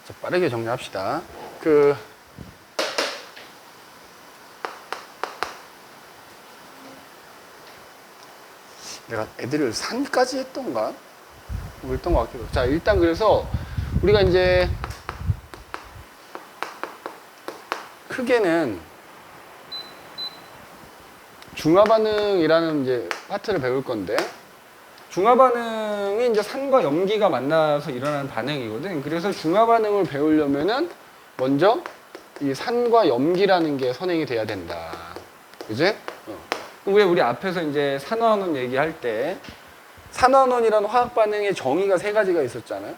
자, 빠르게 정리합시다. 내가 애들을 산까지 했던가? 뭐 했던 것 같기도. 자, 일단 그래서 우리가 이제 크게는 중화반응이라는 이제 파트를 배울 건데, 중화반응이 이제 산과 염기가 만나서 일어나는 반응이거든. 그래서 중화반응을 배우려면은 먼저 이 산과 염기라는 게 선행이 돼야 된다. 그지? 우리 앞에서 이제 산화환원 얘기할 때 산화환원이라는 화학 반응의 정의가 세 가지가 있었잖아요.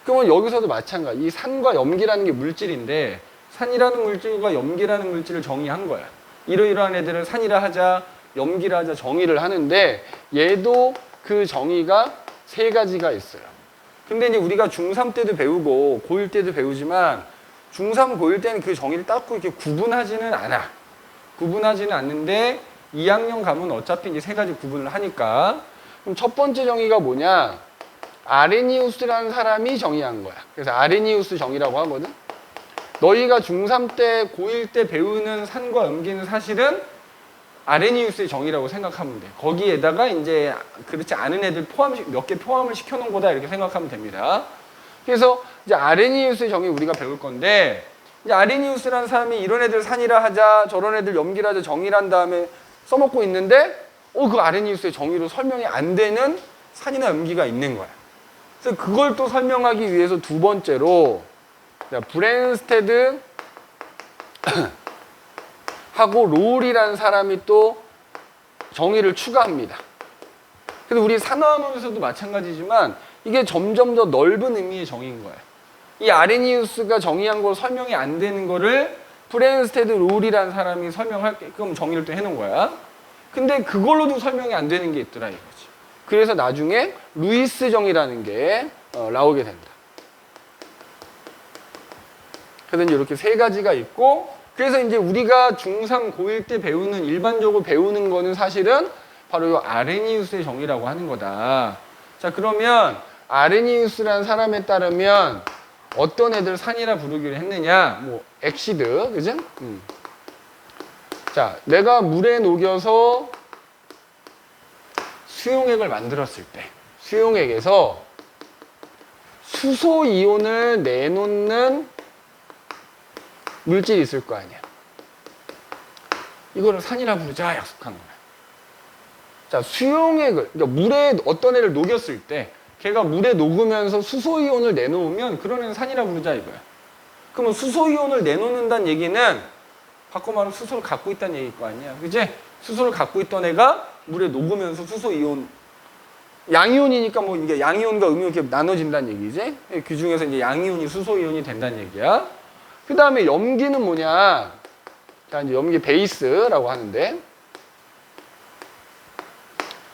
그러면 여기서도 마찬가지. 이 산과 염기라는 게 물질인데 산이라는 물질과 염기라는 물질을 정의한 거야. 이러이러한 애들은 산이라 하자, 염기라 하자 정의를 하는데 얘도 그 정의가 세 가지가 있어요. 근데 이제 우리가 중3 때도 배우고 고1 때도 배우지만 중3, 고1 때는 그 정의를 딱 이렇게 구분하지는 않아. 구분하지는 않는데 2학년 가면 어차피 이제 세 가지 구분을 하니까. 그럼 첫 번째 정의가 뭐냐? 아레니우스라는 사람이 정의한 거야. 그래서 아레니우스 정의라고 하거든. 너희가 중3 때, 고1 때 배우는 산과 염기는 사실은 아레니우스의 정의라고 생각하면 돼. 거기에다가 이제 그렇지 않은 애들 몇 개 포함을 시켜놓은 거다 이렇게 생각하면 됩니다. 그래서 이제 아레니우스의 정의 우리가 배울 건데, 이제 아레니우스라는 사람이 이런 애들 산이라 하자, 저런 애들 염기라 하자 정의란 다음에 써먹고 있는데, 그 아레니우스의 정의로 설명이 안 되는 산이나 염기가 있는 거야. 그래서 그걸 또 설명하기 위해서 두 번째로 브랜스테드 하고 롤이라는 사람이 또 정의를 추가합니다. 그래서 우리 산화환원에서도 마찬가지지만 이게 점점 더 넓은 의미의 정의인 거예요. 이 아레니우스가 정의한 걸 설명이 안 되는 거를 브랜스테드 롤이라는 사람이 설명할게끔 정의를 또 해놓은 거야. 근데 그걸로도 설명이 안 되는 게 있더라 이거지. 그래서 나중에 루이스 정의라는 게 나오게 된다. 그래서 이제 이렇게 세 가지가 있고, 그래서 이제 우리가 중3, 고1 때 배우는, 일반적으로 배우는 거는 사실은 바로 이 아레니우스의 정의라고 하는 거다. 자, 그러면 아레니우스라는 사람에 따르면 어떤 애들 산이라 부르기로 했느냐? 뭐 엑시드, 그죠? 자, 내가 물에 녹여서 수용액을 만들었을 때, 수용액에서 수소 이온을 내놓는 물질이 있을 거 아니야. 이거를 산이라 부르자 약속한 거야. 자, 수용액을, 그러니까 물에 어떤 애를 녹였을 때 걔가 물에 녹으면서 수소이온을 내놓으면 그런 애는 산이라 부르자 이거야. 그러면 수소이온을 내놓는다는 얘기는 바꿔 말하면 수소를 갖고 있다는 얘기일 거 아니야. 그치? 수소를 갖고 있던 애가 물에 녹으면서 수소이온, 양이온이니까 뭐 이게 양이온과 음이온 이렇게 나눠진다는 얘기지. 그 중에서 이제 양이온이 수소이온이 된다는 얘기야. 그 다음에 염기는 뭐냐? 자, 이제 염기 베이스라고 하는데,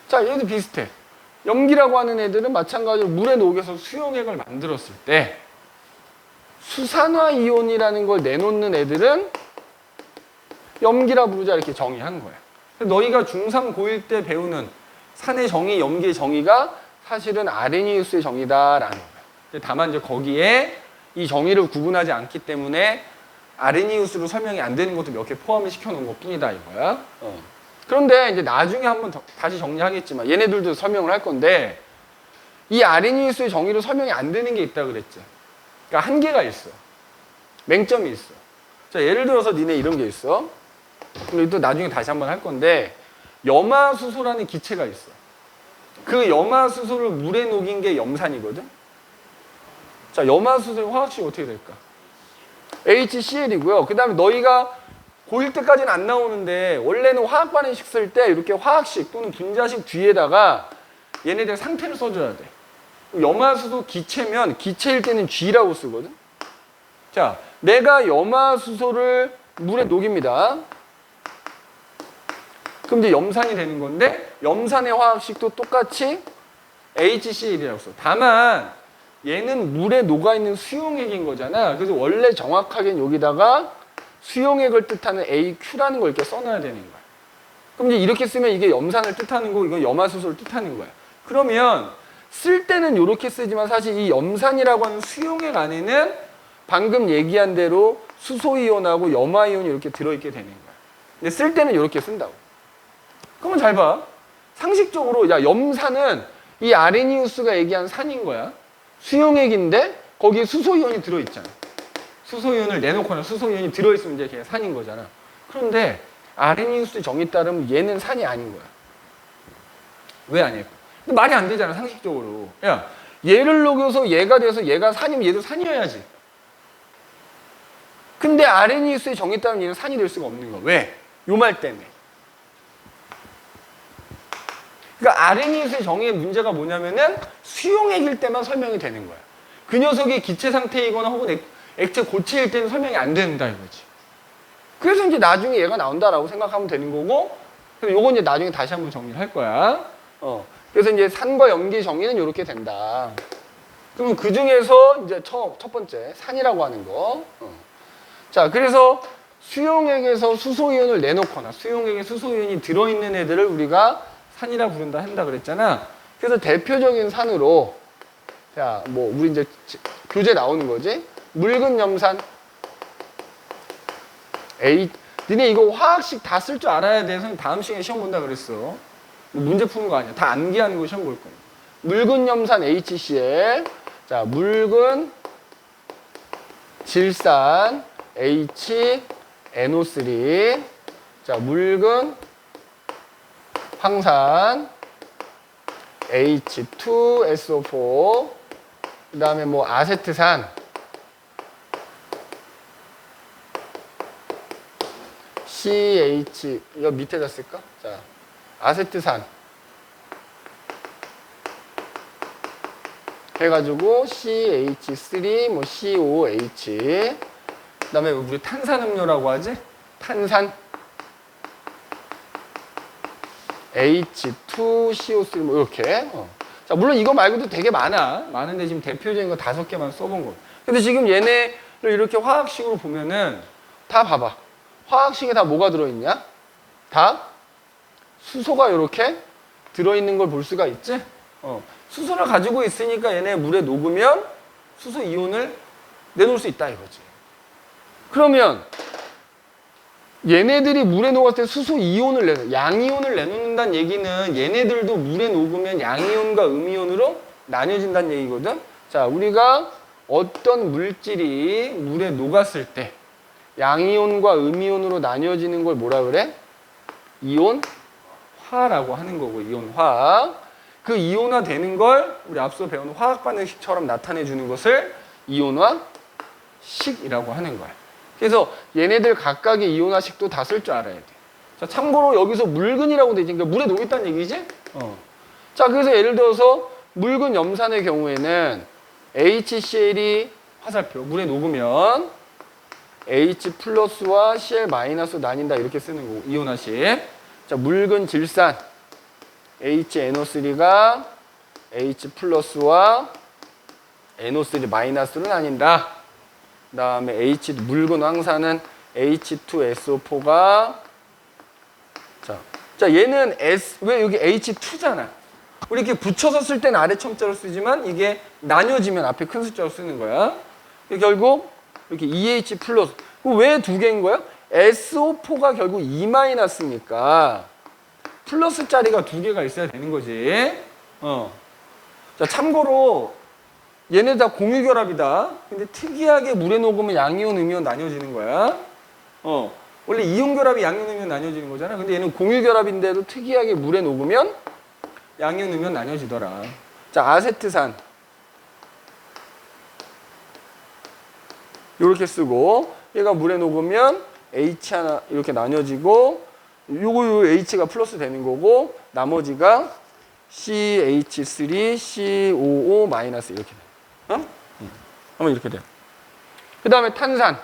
자, 얘도 비슷해. 염기라고 하는 애들은 마찬가지로 물에 녹여서 수용액을 만들었을 때 수산화 이온이라는 걸 내놓는 애들은 염기라 부르자 이렇게 정의한 거야. 너희가 중3, 고1 때 배우는 산의 정의, 염기의 정의가 사실은 아레니우스의 정의다라는 거야. 다만 이제 거기에 이 정의를 구분하지 않기 때문에 아레니우스로 설명이 안 되는 것도 몇 개 포함을 시켜놓은 것 뿐이다 이거야. 그런데 이제 나중에 한번 다시 정리하겠지만 얘네들도 설명을 할 건데, 이 아레니우스의 정의로 설명이 안 되는 게 있다 그랬지. 그러니까 한계가 있어. 맹점이 있어. 자, 예를 들어서 니네 이런 게 있어. 또 나중에 다시 한번 할 건데, 염화수소라는 기체가 있어. 그 염화수소를 물에 녹인 게 염산이거든. 자, 염화수소의 화학식이 어떻게 될까? HCl이고요. 그 다음에 너희가 고1 때까지는 안 나오는데 원래는 화학 반응식 쓸 때 이렇게 화학식 또는 분자식 뒤에다가 얘네들 상태를 써줘야 돼. 염화수소 기체면 기체일 때는 G라고 쓰거든. 자, 내가 염화수소를 물에 녹입니다. 그럼 이제 염산이 되는 건데 염산의 화학식도 똑같이 HCl이라고 써. 다만 얘는 물에 녹아있는 수용액인 거잖아. 그래서 원래 정확하게는 여기다가 수용액을 뜻하는 AQ라는 걸 이렇게 써놔야 되는 거야. 그럼 이제 이렇게 쓰면 이게 염산을 뜻하는 거고 이건 염화수소를 뜻하는 거야. 그러면 쓸 때는 이렇게 쓰지만 사실 이 염산이라고 하는 수용액 안에는 방금 얘기한 대로 수소이온하고 염화이온이 이렇게 들어있게 되는 거야. 근데 쓸 때는 이렇게 쓴다고. 그러면 잘 봐. 상식적으로 야 염산은 이 아레니우스가 얘기한 산인 거야. 수용액인데 거기에 수소이온이 들어있잖아. 수소이온을 내놓거나 수소이온이 들어있으면 이제 걔가 산인 거잖아. 그런데 아레니우스 정의 따르면 얘는 산이 아닌 거야. 왜 아닐까? 근데 말이 안 되잖아, 상식적으로. 야, 얘를 녹여서 얘가 돼서 얘가 산이면 얘도 산이어야지. 근데 아레니우스의 정의 따르면 얘는 산이 될 수가 없는 거야. 왜? 요 말 때문에. 그러니까 아레니우스의 정의의 문제가 뭐냐면은 수용액일 때만 설명이 되는 거야. 그 녀석이 기체 상태이거나 혹은 액체 고체일 때는 설명이 안 된다 이거지. 그래서 이제 나중에 얘가 나온다라고 생각하면 되는 거고, 그래서 요건 이제 나중에 다시 한번 정리를 할 거야. 그래서 이제 산과 염기 정의는 이렇게 된다. 그러면 그 중에서 이제 첫 번째 산이라고 하는 거. 자, 그래서 수용액에서 수소이온을 내놓거나 수용액에 수소이온이 들어있는 애들을 우리가 산이라 부른다 한다 그랬잖아. 그래서 대표적인 산으로, 자, 뭐 우리 이제 교재 나오는 거지. 묽은 염산 니네 이거 화학식 다 쓸 줄 알아야 돼. 선생님 다음 시간에 시험 본다 그랬어. 문제 푸는 거 아니야. 다 암기하는 거 시험 볼 거야. 묽은 염산 HCl. 자, 묽은 질산 HNO3. 자, 묽은 황산 H2SO4. 그 다음에 뭐 아세트산 CH, 이거 밑에다 쓸까? 자, 아세트산 해가지고 CH3, 뭐 COH. 그 다음에 우리 탄산음료라고 하지? 탄산 H2CO3, 뭐 이렇게. 자, 물론 이거 말고도 되게 많은데 지금 대표적인 거 5개만 써본 거. 근데 지금 얘네를 이렇게 화학식으로 보면은 다 봐봐. 화학식에 다 뭐가 들어있냐? 다 수소가 이렇게 들어있는 걸 볼 수가 있지? 수소를 가지고 있으니까 얘네 물에 녹으면 수소 이온을 내놓을 수 있다 이거지. 그러면 얘네들이 물에 녹았을 때 수소 이온을 양이온을 내놓는다는 얘기는 얘네들도 물에 녹으면 양이온과 음이온으로 나뉘어진다는 얘기거든. 자, 우리가 어떤 물질이 물에 녹았을 때 양이온과 음이온으로 나뉘어지는 걸 뭐라 그래? 이온화라고 하는 거고, 이온화. 그 이온화 되는 걸 우리 앞서 배운 화학 반응식처럼 나타내 주는 것을 이온화식이라고 하는 거야. 그래서 얘네들 각각의 이온화식도 다 쓸 줄 알아야 돼. 자, 참고로 여기서 묽은이라고 돼 있으니까 물에 녹겠다는 얘기지? 자, 그래서 예를 들어서 묽은 염산의 경우에는 HCl이 화살표, 물에 녹으면 H 플러스와 Cl 마이너스로 나뉜다 이렇게 쓰는 거고, 이온화식. 자, 묽은 질산 HNO3가 H 플러스와 NO3 마이너스로 나뉜다. 그 다음에 묽은 황산은 H2SO4가 자, 얘는 왜 여기 H2잖아. 우리 이렇게 붙여서 쓸 때는 아래 첨자로 쓰지만 이게 나뉘어지면 앞에 큰 숫자로 쓰는 거야. 결국 이렇게 EH 플러스. 왜 2개인 거야? SO4가 결국 E-니까 플러스 자리가 2개가 있어야 되는 거지. 자, 참고로 얘네 다 공유결합이다. 근데 특이하게 물에 녹으면 양이온, 음이온 나뉘어지는 거야. 원래 이온결합이 양이온, 음이온 나뉘어지는 거잖아. 근데 얘는 공유결합인데도 특이하게 물에 녹으면 양이온, 음이온 나뉘어지더라. 자, 아세트산 이렇게 쓰고, 얘가 물에 녹으면 H 하나 이렇게 나뉘어지고, 요 H가 플러스 되는 거고, 나머지가 CH3, COO 마이너스 이렇게 돼. 한번 이렇게 돼. 그 다음에 탄산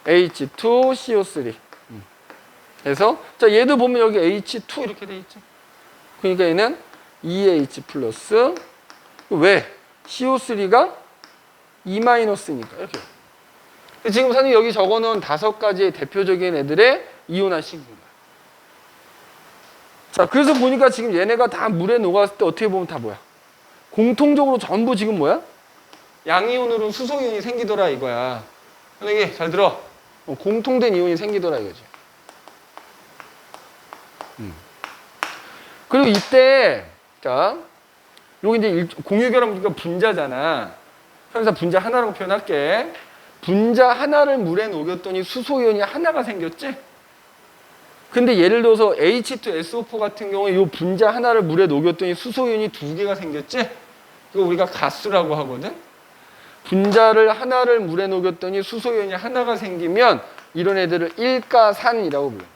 H2CO3. 그래서 자, 얘도 보면 여기 H2 이렇게 돼 있죠. 그러니까 얘는 EH 플러스. 왜? CO3가 E-니까 이렇게. 지금 선생님 여기 적어놓은 5가지의 대표적인 애들의 이온화식인 거야. 자, 그래서 보니까 지금 얘네가 다 물에 녹았을 때 어떻게 보면 다 뭐야? 공통적으로 전부 지금 뭐야? 양이온으로 수소이온이 생기더라 이거야. 선생님 잘 들어. 공통된 이온이 생기더라 이거지. 그리고 이때 자 여기 이제 공유결합 분자잖아. 그래서 분자 하나라고 표현할게. 분자 하나를 물에 녹였더니 수소이온이 하나가 생겼지? 근데 예를 들어서 H2SO4 같은 경우에 이 분자 하나를 물에 녹였더니 수소이온이 2개가 생겼지? 이거 우리가 가스라고 하거든? 분자를 하나를 물에 녹였더니 수소이온이 하나가 생기면 이런 애들을 일가산이라고 불러요.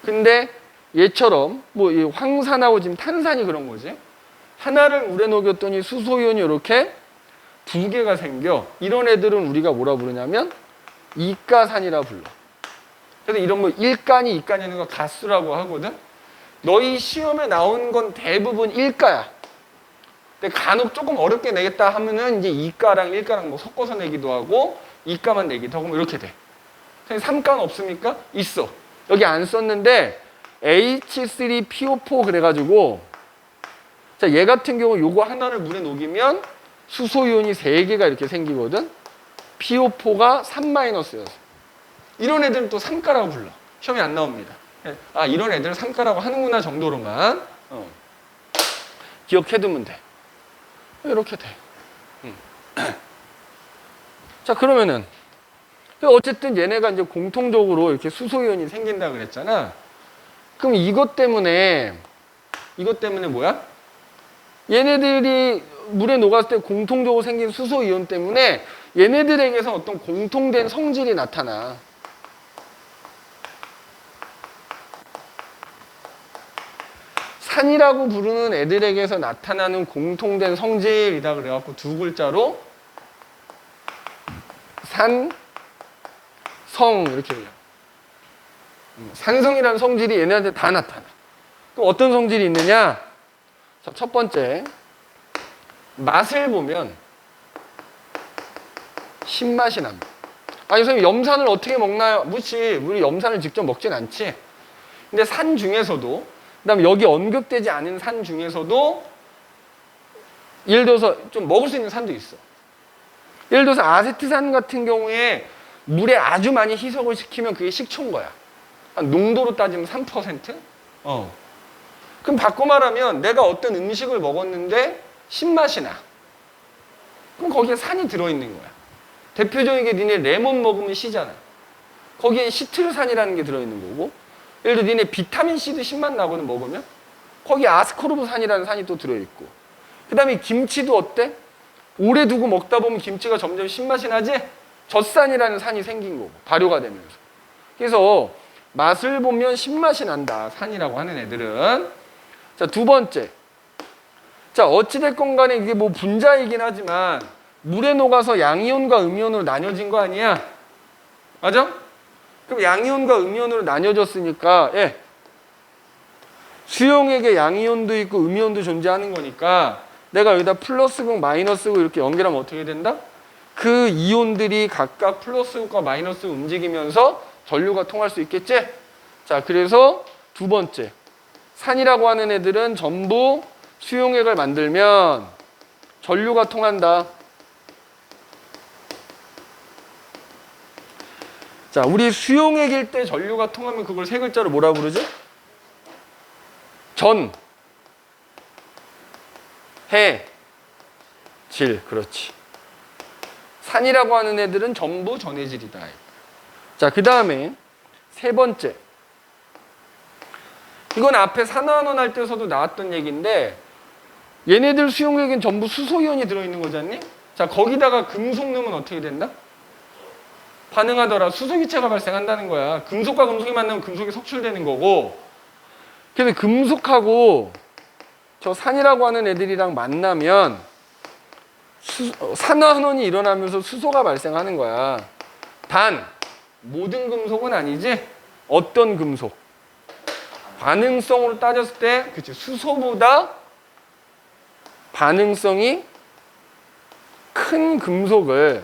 근데 얘처럼 뭐 이 황산하고 지금 탄산이 그런 거지. 하나를 물에 녹였더니 수소이온이 이렇게 2개가 생겨. 이런 애들은 우리가 뭐라 부르냐면 이가산이라 불러. 그래서 이런 뭐 일간이 이간이 있는 거 가수라고 하거든. 너희 시험에 나온 건 대부분 일가야. 근데 간혹 조금 어렵게 내겠다 하면은 이제 이가랑 일가랑 뭐 섞어서 내기도 하고 이가만 내기도 하고 뭐 이렇게 돼. 삼가는 없습니까? 있어. 여기 안 썼는데 H3PO4 그래가지고 자, 얘 같은 경우 요거 하나를 물에 녹이면 수소이온이 3개가 이렇게 생기거든. PO4가 3-였어. 이런 애들은 또 삼가라고 불러. 시험에 안 나옵니다. 아, 이런 애들은 삼가라고 하는구나 정도로만 기억해두면 돼. 이렇게 돼. 자, 그러면은 어쨌든 얘네가 이제 공통적으로 이렇게 수소이온이 생긴다 그랬잖아. 그럼 이것 때문에 뭐야? 얘네들이 물에 녹았을 때 공통적으로 생긴 수소이온 때문에 얘네들에게서 어떤 공통된 성질이 나타나. 산이라고 부르는 애들에게서 나타나는 공통된 성질이다 그래갖고 두 글자로 산, 성 이렇게 해요. 산성이라는 성질이 얘네한테 다 나타나. 그럼 어떤 성질이 있느냐? 자, 첫 번째, 맛을 보면 신맛이 납니다. 아니 선생님 염산을 어떻게 먹나요? 그렇지, 우리 염산을 직접 먹진 않지. 근데 산 중에서도 그다음에 여기 언급되지 않은 산 중에서도 예를 들어서 좀 먹을 수 있는 산도 있어. 예를 들어서 아세트산 같은 경우에 물에 아주 많이 희석을 시키면 그게 식초인 거야. 한 농도로 따지면 3%? 그럼 바꿔 말하면 내가 어떤 음식을 먹었는데 신맛이 나. 그럼 거기에 산이 들어있는 거야. 대표적인 게 니네 레몬 먹으면 시잖아. 거기에 시트르산이라는 게 들어있는 거고, 예를 들어 니네 비타민C도 신맛 나거든 먹으면. 거기 아스코르브산이라는 산이 또 들어있고, 그 다음에 김치도 어때? 오래 두고 먹다 보면 김치가 점점 신맛이 나지? 젖산이라는 산이 생긴 거고, 발효가 되면서. 그래서 맛을 보면 신맛이 난다, 산이라고 하는 애들은. 자, 두 번째. 자, 어찌됐건 간에 이게 뭐 분자이긴 하지만 물에 녹아서 양이온과 음이온으로 나뉘어진 거 아니야? 맞아? 그럼 양이온과 음이온으로 나뉘어졌으니까 수용액에 양이온도 있고 음이온도 존재하는 거니까 내가 여기다 플러스극 마이너스극 이렇게 연결하면 어떻게 된다? 그 이온들이 각각 플러스극과 마이너스 움직이면서 전류가 통할 수 있겠지? 자, 그래서 두 번째, 산이라고 하는 애들은 전부 수용액을 만들면 전류가 통한다. 자, 우리 수용액일 때 전류가 통하면 그걸 세 글자로 뭐라 부르죠? 전, 해, 질. 그렇지. 산이라고 하는 애들은 전부 전해질이다. 자, 그 다음에 세 번째. 이건 앞에 산화환원 할 때서도 나왔던 얘기인데 얘네들 수용액엔 전부 수소이온이 들어있는 거지 않니? 자, 거기다가 금속 넣으면 어떻게 된다? 반응하더라. 수소기체가 발생한다는 거야. 금속과 금속이 만나면 금속이 석출되는 거고, 그래서 금속하고 저 산이라고 하는 애들이랑 만나면 산화환원이 일어나면서 수소가 발생하는 거야. 단 모든 금속은 아니지. 어떤 금속? 반응성으로 따졌을 때 그치, 수소보다 반응성이 큰 금속을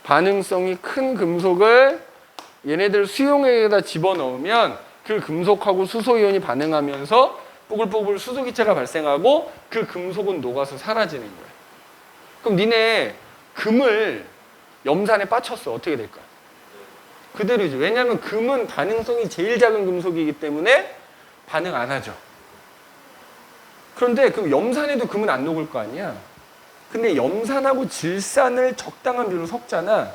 반응성이 큰 금속을 얘네들 수용액에다 집어넣으면 그 금속하고 수소이온이 반응하면서 뽀글뽀글 수소기체가 발생하고 그 금속은 녹아서 사라지는 거야. 그럼 니네 금을 염산에 빠쳤어. 어떻게 될까? 그대로죠. 왜냐하면 금은 반응성이 제일 작은 금속이기 때문에 반응 안 하죠. 그런데 그 염산에도 금은 안 녹을 거 아니야. 근데 염산하고 질산을 적당한 비율로 섞잖아.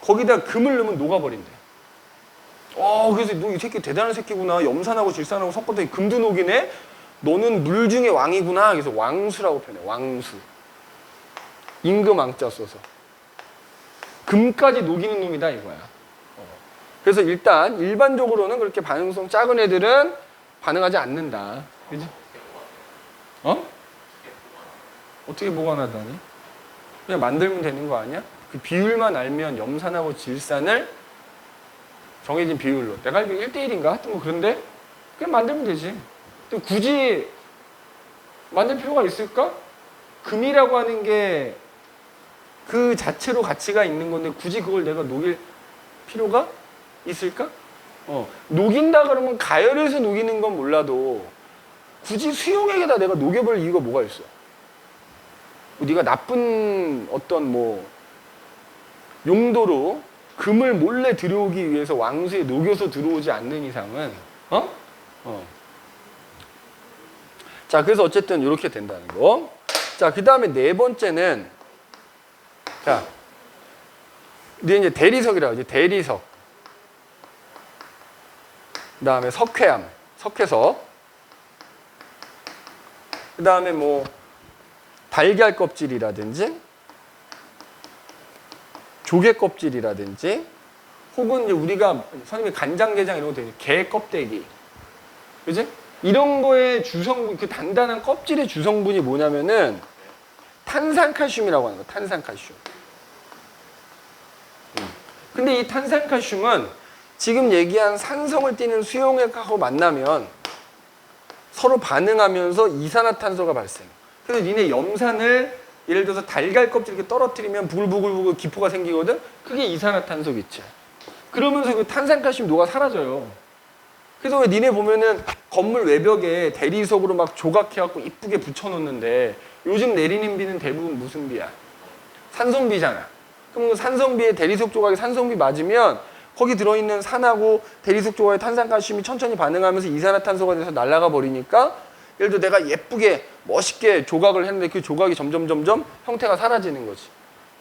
거기다 금을 넣으면 녹아버린대. 그래서 너 이 새끼 대단한 새끼구나. 염산하고 질산하고 섞었더니 금도 녹이네. 너는 물 중에 왕이구나. 그래서 왕수라고 표현해. 왕수. 임금 왕자 써서. 금까지 녹이는 놈이다 이거야. 그래서 일단 일반적으로는 그렇게 반응성 작은 애들은 반응하지 않는다. 그지? 어떻게 보관하다니? 그냥 만들면 되는 거 아니야? 그 비율만 알면 염산하고 질산을 정해진 비율로. 내가 알기로 1대1인가? 하여튼 뭐 그런데 그냥 만들면 되지. 또 굳이 만들 필요가 있을까? 금이라고 하는 게 그 자체로 가치가 있는 건데 굳이 그걸 내가 녹일 필요가 있을까? 녹인다 그러면 가열해서 녹이는 건 몰라도 굳이 수용액에다 내가 녹여볼 이유가 뭐가 있어? 네가 나쁜 어떤 뭐 용도로 금을 몰래 들여오기 위해서 왕수에 녹여서 들어오지 않는 이상은 자, 그래서 어쨌든 이렇게 된다는 거. 자, 그 다음에 네 번째는 자, 이제 대리석이라고 하지. 대리석. 그 다음에 석회암, 석회석. 그 다음에 뭐 달걀 껍질이라든지 조개 껍질이라든지 혹은 이제 우리가 선생님이 간장게장 이런 거 되죠. 게 껍데기. 그지? 이런 거의 주성분, 그 단단한 껍질의 주성분이 뭐냐면은 탄산칼슘이라고 하는 거. 탄산칼슘. 근데 이 탄산칼슘은 지금 얘기한 산성을 띠는 수용액하고 만나면 서로 반응하면서 이산화탄소가 발생. 그래서 니네 염산을 예를 들어서 달걀 껍질 이렇게 떨어뜨리면 부글부글 기포가 생기거든? 그게 이산화탄소 기체. 그러면서 그 탄산칼슘 녹아 사라져요. 그래서 왜 니네 보면은 건물 외벽에 대리석으로 막 조각해갖고 이쁘게 붙여놓는데 요즘 내리는 비는 대부분 무슨 비야? 산성비잖아. 그럼 그 산성비에 대리석 조각에 산성비 맞으면 거기 들어있는 산하고 대리석 조각의 탄산칼슘이 천천히 반응하면서 이산화탄소가 돼서 날아가 버리니까 예를 들어 내가 예쁘게 멋있게 조각을 했는데 그 조각이 점점 형태가 사라지는 거지.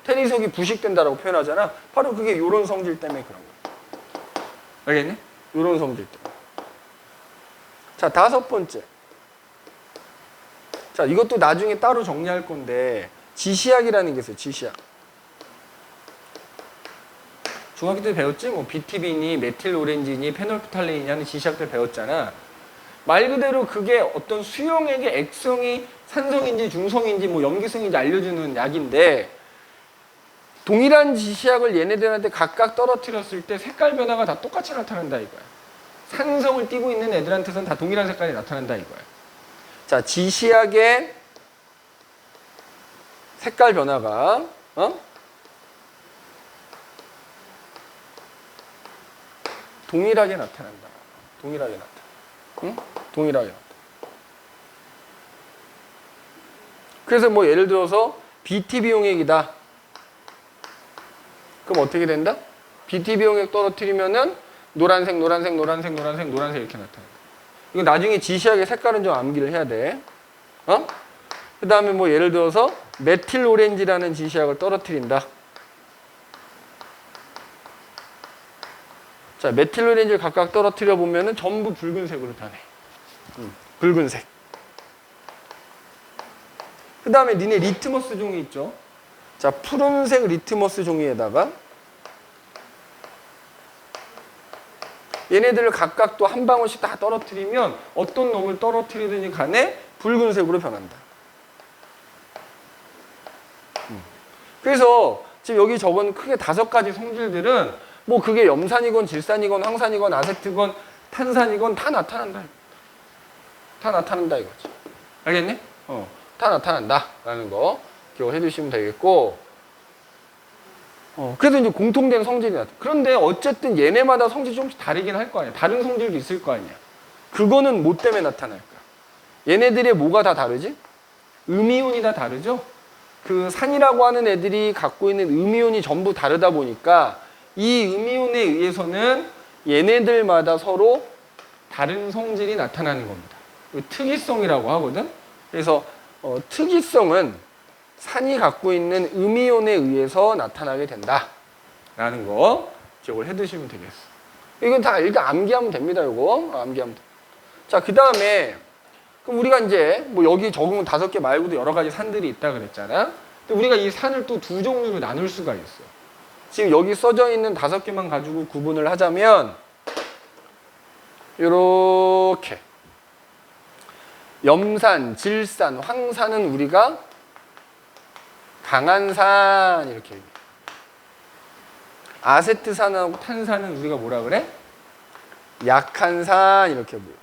대리석이 부식된다라고 표현하잖아. 바로 그게 요런 성질 때문에 그런 거야. 알겠니? 요런 성질 때문에. 자, 다섯 번째. 자, 이것도 나중에 따로 정리할 건데 지시약이라는 게 있어요. 지시약. 중학교 때 배웠지? 뭐 BTB니 메틸오렌지니 페놀프탈레인이 하는 지시약들 배웠잖아. 말 그대로 그게 어떤 수용액의 액성이 산성인지 중성인지 뭐 염기성인지 알려주는 약인데 동일한 지시약을 얘네들한테 각각 떨어뜨렸을 때 색깔 변화가 다 똑같이 나타난다 이거야. 산성을 띠고 있는 애들한테서는 다 동일한 색깔이 나타난다 이거야. 자, 지시약의 색깔 변화가 동일하게 나타난다. 동일하게 나타나. 응? 동일하게 나타나. 그래서 뭐 예를 들어서 BTB 용액이다. 그럼 어떻게 된다? BTB 용액 떨어뜨리면은 노란색 이렇게 나타난다. 이거 나중에 지시약의 색깔은 좀 암기를 해야 돼. 그 다음에 뭐 예를 들어서 메틸 오렌지라는 지시약을 떨어뜨린다. 자, 메틸 오렌지를 각각 떨어뜨려 보면은 전부 붉은색으로 변해. 붉은색. 그 다음에 니네 리트머스 종이 있죠? 자, 푸른색 리트머스 종이에다가 얘네들을 각각 또 한 방울씩 다 떨어뜨리면 어떤 놈을 떨어뜨리든지 간에 붉은색으로 변한다. 그래서 지금 여기 적은 크게 5가지 성질들은 뭐 그게 염산이건 질산이건 황산이건 아세트건 탄산이건 다 나타난다. 다 나타난다 이거지. 알겠니? 다 나타난다 라는 거 기억해 두시면 되겠고 그래서 이제 공통된 성질이 나타나. 그런데 어쨌든 얘네마다 성질이 조금씩 다르긴 할 거 아니야. 다른 성질도 있을 거 아니야. 그거는 뭐 때문에 나타날까? 얘네들의 뭐가 다 다르지? 음이온이 다 다르죠? 그 산이라고 하는 애들이 갖고 있는 음이온이 전부 다르다 보니까 이 음이온에 의해서는 얘네들마다 서로 다른 성질이 나타나는 겁니다. 특이성이라고 하거든. 그래서 특이성은 산이 갖고 있는 음이온에 의해서 나타나게 된다라는 거 기억을 해두시면 되겠어. 이건 다 일단 암기하면 됩니다. 이거 암기하면 돼. 자, 그 다음에 그럼 우리가 이제 뭐 여기 적은 5개 말고도 여러 가지 산들이 있다 그랬잖아. 근데 우리가 이 산을 또 두 종류로 나눌 수가 있어. 지금 여기 써져 있는 5개만 가지고 구분을 하자면 이렇게 염산, 질산, 황산은 우리가 강한 산 이렇게 얘기해. 아세트산하고 탄산은 우리가 뭐라 그래? 약한 산 이렇게 보여.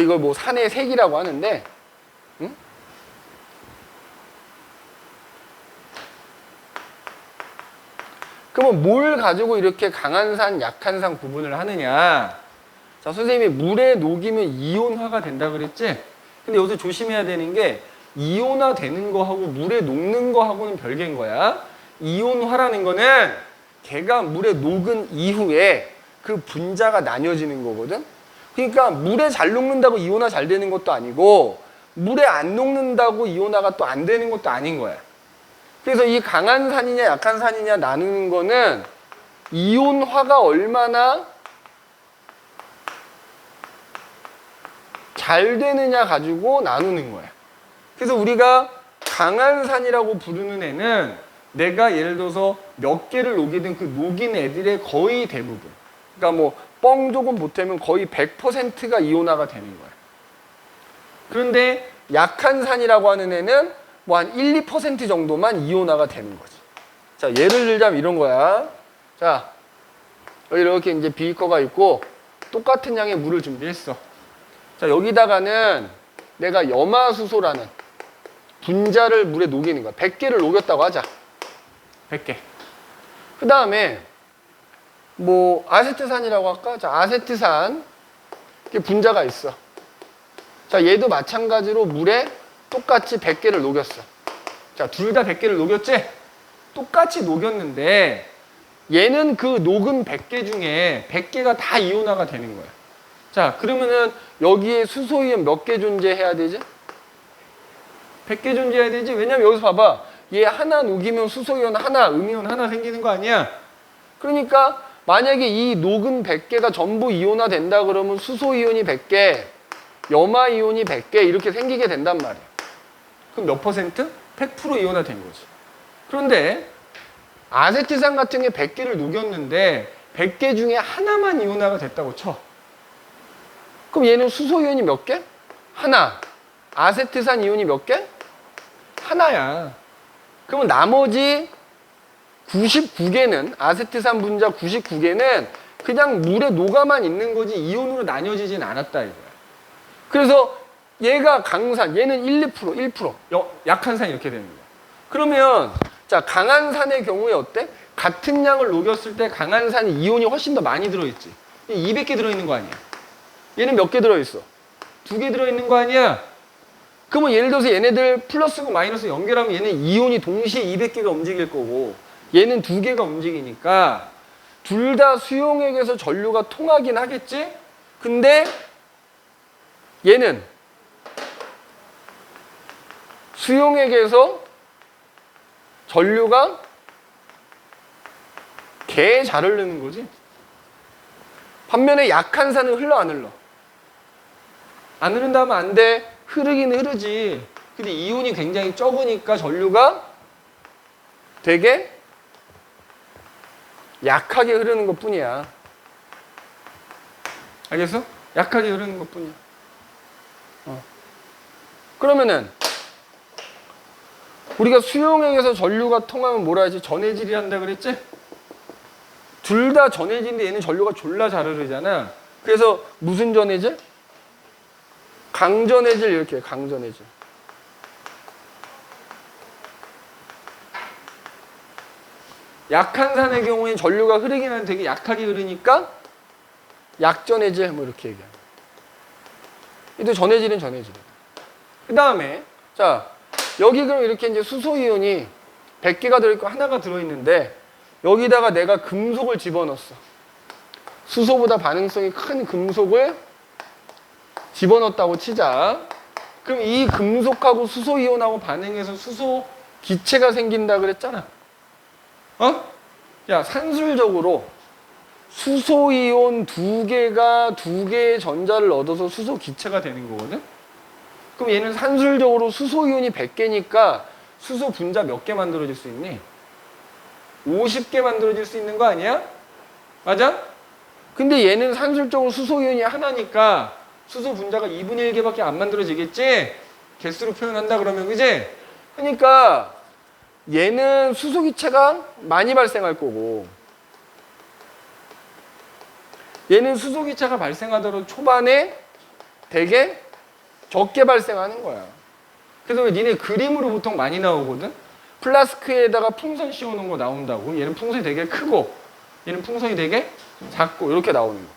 이걸 뭐 산의 색이라고 하는데, 응? 그러면 뭘 가지고 이렇게 강한 산, 약한 산 구분을 하느냐? 자, 선생님이 물에 녹이면 이온화가 된다 그랬지? 근데 여기서 조심해야 되는 게 이온화 되는 거하고 물에 녹는 거하고는 별개인 거야. 이온화라는 거는 걔가 물에 녹은 이후에 그 분자가 나뉘어지는 거거든. 그러니까 물에 잘 녹는다고 이온화 잘 되는 것도 아니고 물에 안 녹는다고 이온화가 또 안 되는 것도 아닌 거야. 그래서 이 강한 산이냐 약한 산이냐 나누는 거는 이온화가 얼마나 잘 되느냐 가지고 나누는 거야. 그래서 우리가 강한 산이라고 부르는 애는 내가 예를 들어서 몇 개를 녹이든 그 녹인 애들의 거의 대부분, 그러니까 뭐 뻥 조금 보태면 거의 100%가 이온화가 되는 거야. 그런데 약한 산이라고 하는 애는 뭐 한 1, 2% 정도만 이온화가 되는 거지. 자, 예를 들자면 이런 거야. 자, 이렇게 이제 비커가 있고 똑같은 양의 물을 준비했어. 자, 여기다가는 내가 염화수소라는 분자를 물에 녹이는 거야. 100개를 녹였다고 하자. 100개. 그 다음에 뭐 아세트산이라고 할까? 자, 아세트산 이렇게 분자가 있어. 자, 얘도 마찬가지로 물에 똑같이 100개를 녹였어. 자, 둘 다 100개를 녹였지? 똑같이 녹였는데 얘는 그 녹은 100개 중에 100개가 다 이온화가 되는 거야. 자, 그러면은 여기에 수소이온 몇 개 존재해야 되지? 100개 존재해야 되지? 왜냐면 여기서 봐봐. 얘 하나 녹이면 수소이온 하나, 음이온 하나 생기는 거 아니야? 그러니까 만약에 이 녹은 100개가 전부 이온화 된다 그러면 수소이온이 100개, 염화이온이 100개 이렇게 생기게 된단 말이야. 그럼 몇 퍼센트? 100% 이온화 된 거지. 그런데 아세트산 같은 게 100개를 녹였는데 100개 중에 하나만 이온화가 됐다고 쳐. 그럼 얘는 수소이온이 몇 개? 하나. 아세트산 이온이 몇 개? 하나야. 그러면 나머지 99개는 아세트산 분자 99개는 그냥 물에 녹아만 있는 거지 이온으로 나뉘어지진 않았다 이거야. 그래서 얘가 강산, 얘는 1, 2%, 1%, 약한 산 이렇게 되는 거야. 그러면 자, 강한 산의 경우에 어때? 같은 양을 녹였을 때 강한 산이 이온이 훨씬 더 많이 들어있지. 200개 들어있는 거 아니야. 얘는 몇 개 들어있어? 2개 들어있는 거 아니야? 그러면 예를 들어서 얘네들 플러스고 마이너스 연결하면 얘는 이온이 동시에 200개가 움직일 거고 얘는 2개가 움직이니까 둘 다 수용액에서 전류가 통하긴 하겠지? 근데 얘는 수용액에서 전류가 개 잘 흐르는 거지. 반면에 약한 산은 흘러 안 흘러? 안 흐른다 하면 안 돼. 흐르긴 흐르지. 근데 이온이 굉장히 적으니까 전류가 되게 약하게 흐르는 것 뿐이야. 알겠어? 약하게 흐르는 것 뿐이야. 그러면은 우리가 수용액에서 전류가 통하면 뭐라 하지? 전해질이 한다 그랬지? 둘 다 전해질인데 얘는 전류가 졸라 잘 흐르잖아. 그래서 무슨 전해질? 강전해질 이렇게 강전해질. 약한 산의 경우에는 전류가 흐르긴 하는데 되게 약하게 흐르니까 약전해질 뭐 이렇게 얘기합니다. 이도 전해질은 전해질이다. 그 다음에 자 여기 그럼 이렇게 이제 수소이온이 100개가 들어있고 하나가 들어있는데 여기다가 내가 금속을 집어넣었어. 수소보다 반응성이 큰 금속을 집어넣었다고 치자. 그럼 이 금속하고 수소이온하고 반응해서 수소 기체가 생긴다 그랬잖아. 어? 야, 산술적으로 수소이온 두 개의 전자를 얻어서 수소 기체가 되는 거거든? 그럼 얘는 산술적으로 수소이온이 100개니까 수소 분자 몇 개 만들어질 수 있니? 50개 만들어질 수 있는 거 아니야? 맞아? 근데 얘는 산술적으로 수소이온이 하나니까 수소 분자가 2분의 1개밖에 안 만들어지겠지? 개수로 표현한다 그러면, 그지? 그러니까 얘는 수소 기체가 많이 발생할 거고 얘는 수소 기체가 발생하도록 초반에 되게 적게 발생하는 거야. 그래서 왜 니네 그림으로 보통 많이 나오거든? 플라스크에다가 풍선 씌워놓은 거 나온다고. 얘는 풍선이 되게 크고 얘는 풍선이 되게 작고 이렇게 나오는 거.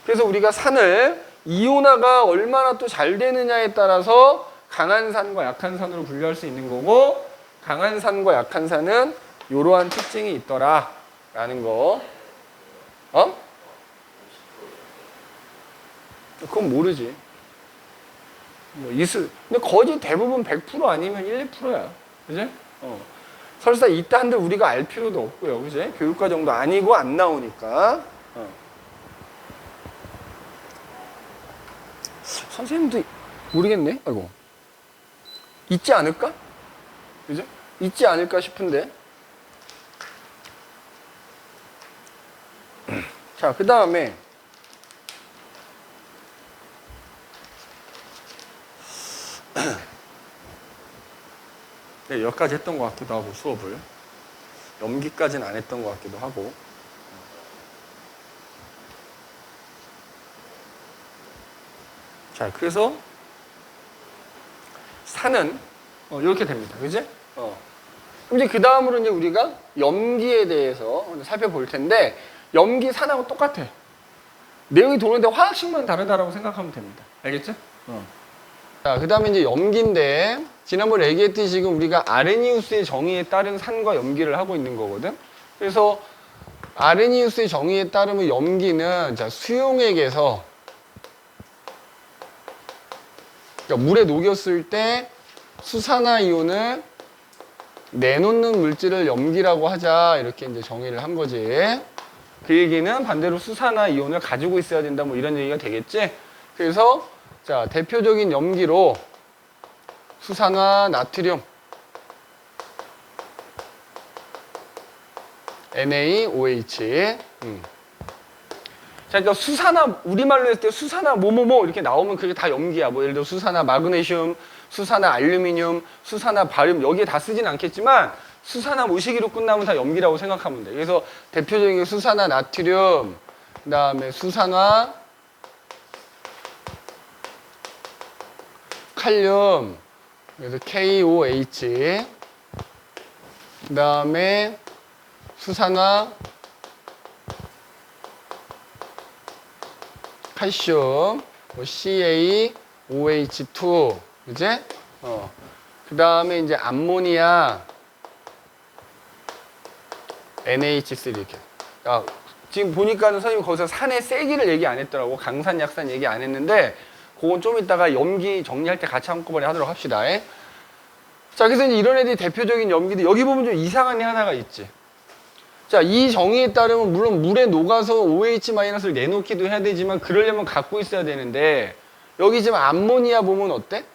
그래서 우리가 산을 이온화가 얼마나 또 잘 되느냐에 따라서 강한 산과 약한 산으로 분류할 수 있는 거고 강한 산과 약한 산은 이러한 특징이 있더라 라는 거. 어? 그건 모르지. 뭐 근데 거의 대부분 100% 아니면 1, 2%야. 그지? 설사 이때 한들 우리가 알 필요도 없고요. 그지? 교육과정도 아니고 안 나오니까. 선생님도 모르겠네. 아이고. 있지 않을까? 그죠? 있지 않을까 싶은데. 자, 그 다음에 네, 여기까지 했던 것 같기도 하고 수업을 염기까지는 안 했던 것 같기도 하고. 자, 그래서 산은 이렇게 됩니다. 그지? 그럼 이제 그 다음으로 이제 우리가 염기에 대해서 살펴볼 텐데 염기 산하고 똑같아. 내용이 도는데 화학식만 다르다라고 생각하면 됩니다. 알겠죠? 자, 그 다음에 이제 염기인데 지난번에 얘기했듯이 지금 우리가 아르니우스의 정의에 따른 산과 염기를 하고 있는 거거든. 그래서 아르니우스의 정의에 따르면 염기는 자, 수용액에서 그러니까 물에 녹였을 때 수산화이온을 내놓는 물질을 염기라고 하자 이렇게 이제 정의를 한 거지. 그 얘기는 반대로 수산화이온을 가지고 있어야 된다 뭐 이런 얘기가 되겠지. 그래서 자, 대표적인 염기로 수산화 나트륨 NaOH 자, 그러니까 수산화 우리말로 했을 때 수산화 뭐뭐뭐 이렇게 나오면 그게 다 염기야. 뭐 예를 들어 수산화 마그네슘, 수산화 알루미늄, 수산화 바륨 여기에 다 쓰진 않겠지만 수산화 모시기로 끝나면 다 염기라고 생각하면 돼. 그래서 대표적인 게 수산화 나트륨, 그다음에 수산화 칼륨, 그래서 KOH, 그다음에 수산화 칼슘, 뭐 CaOH2, 그지? 그 다음에 이제 암모니아, NH3 이렇게. 지금 보니까는 선생님 거기서 산의 세기를 얘기 안 했더라고. 강산, 약산 얘기 안 했는데, 그건 좀 이따가 염기 정리할 때 같이 한꺼번에 하도록 합시다. 자, 그래서 이제 이런 애들이 대표적인 염기들, 여기 보면 좀 이상한 애 하나가 있지. 자, 이 정의에 따르면 물론 물에 녹아서 OH-를 내놓기도 해야 되지만 그러려면 갖고 있어야 되는데 여기 지금 암모니아 보면 어때?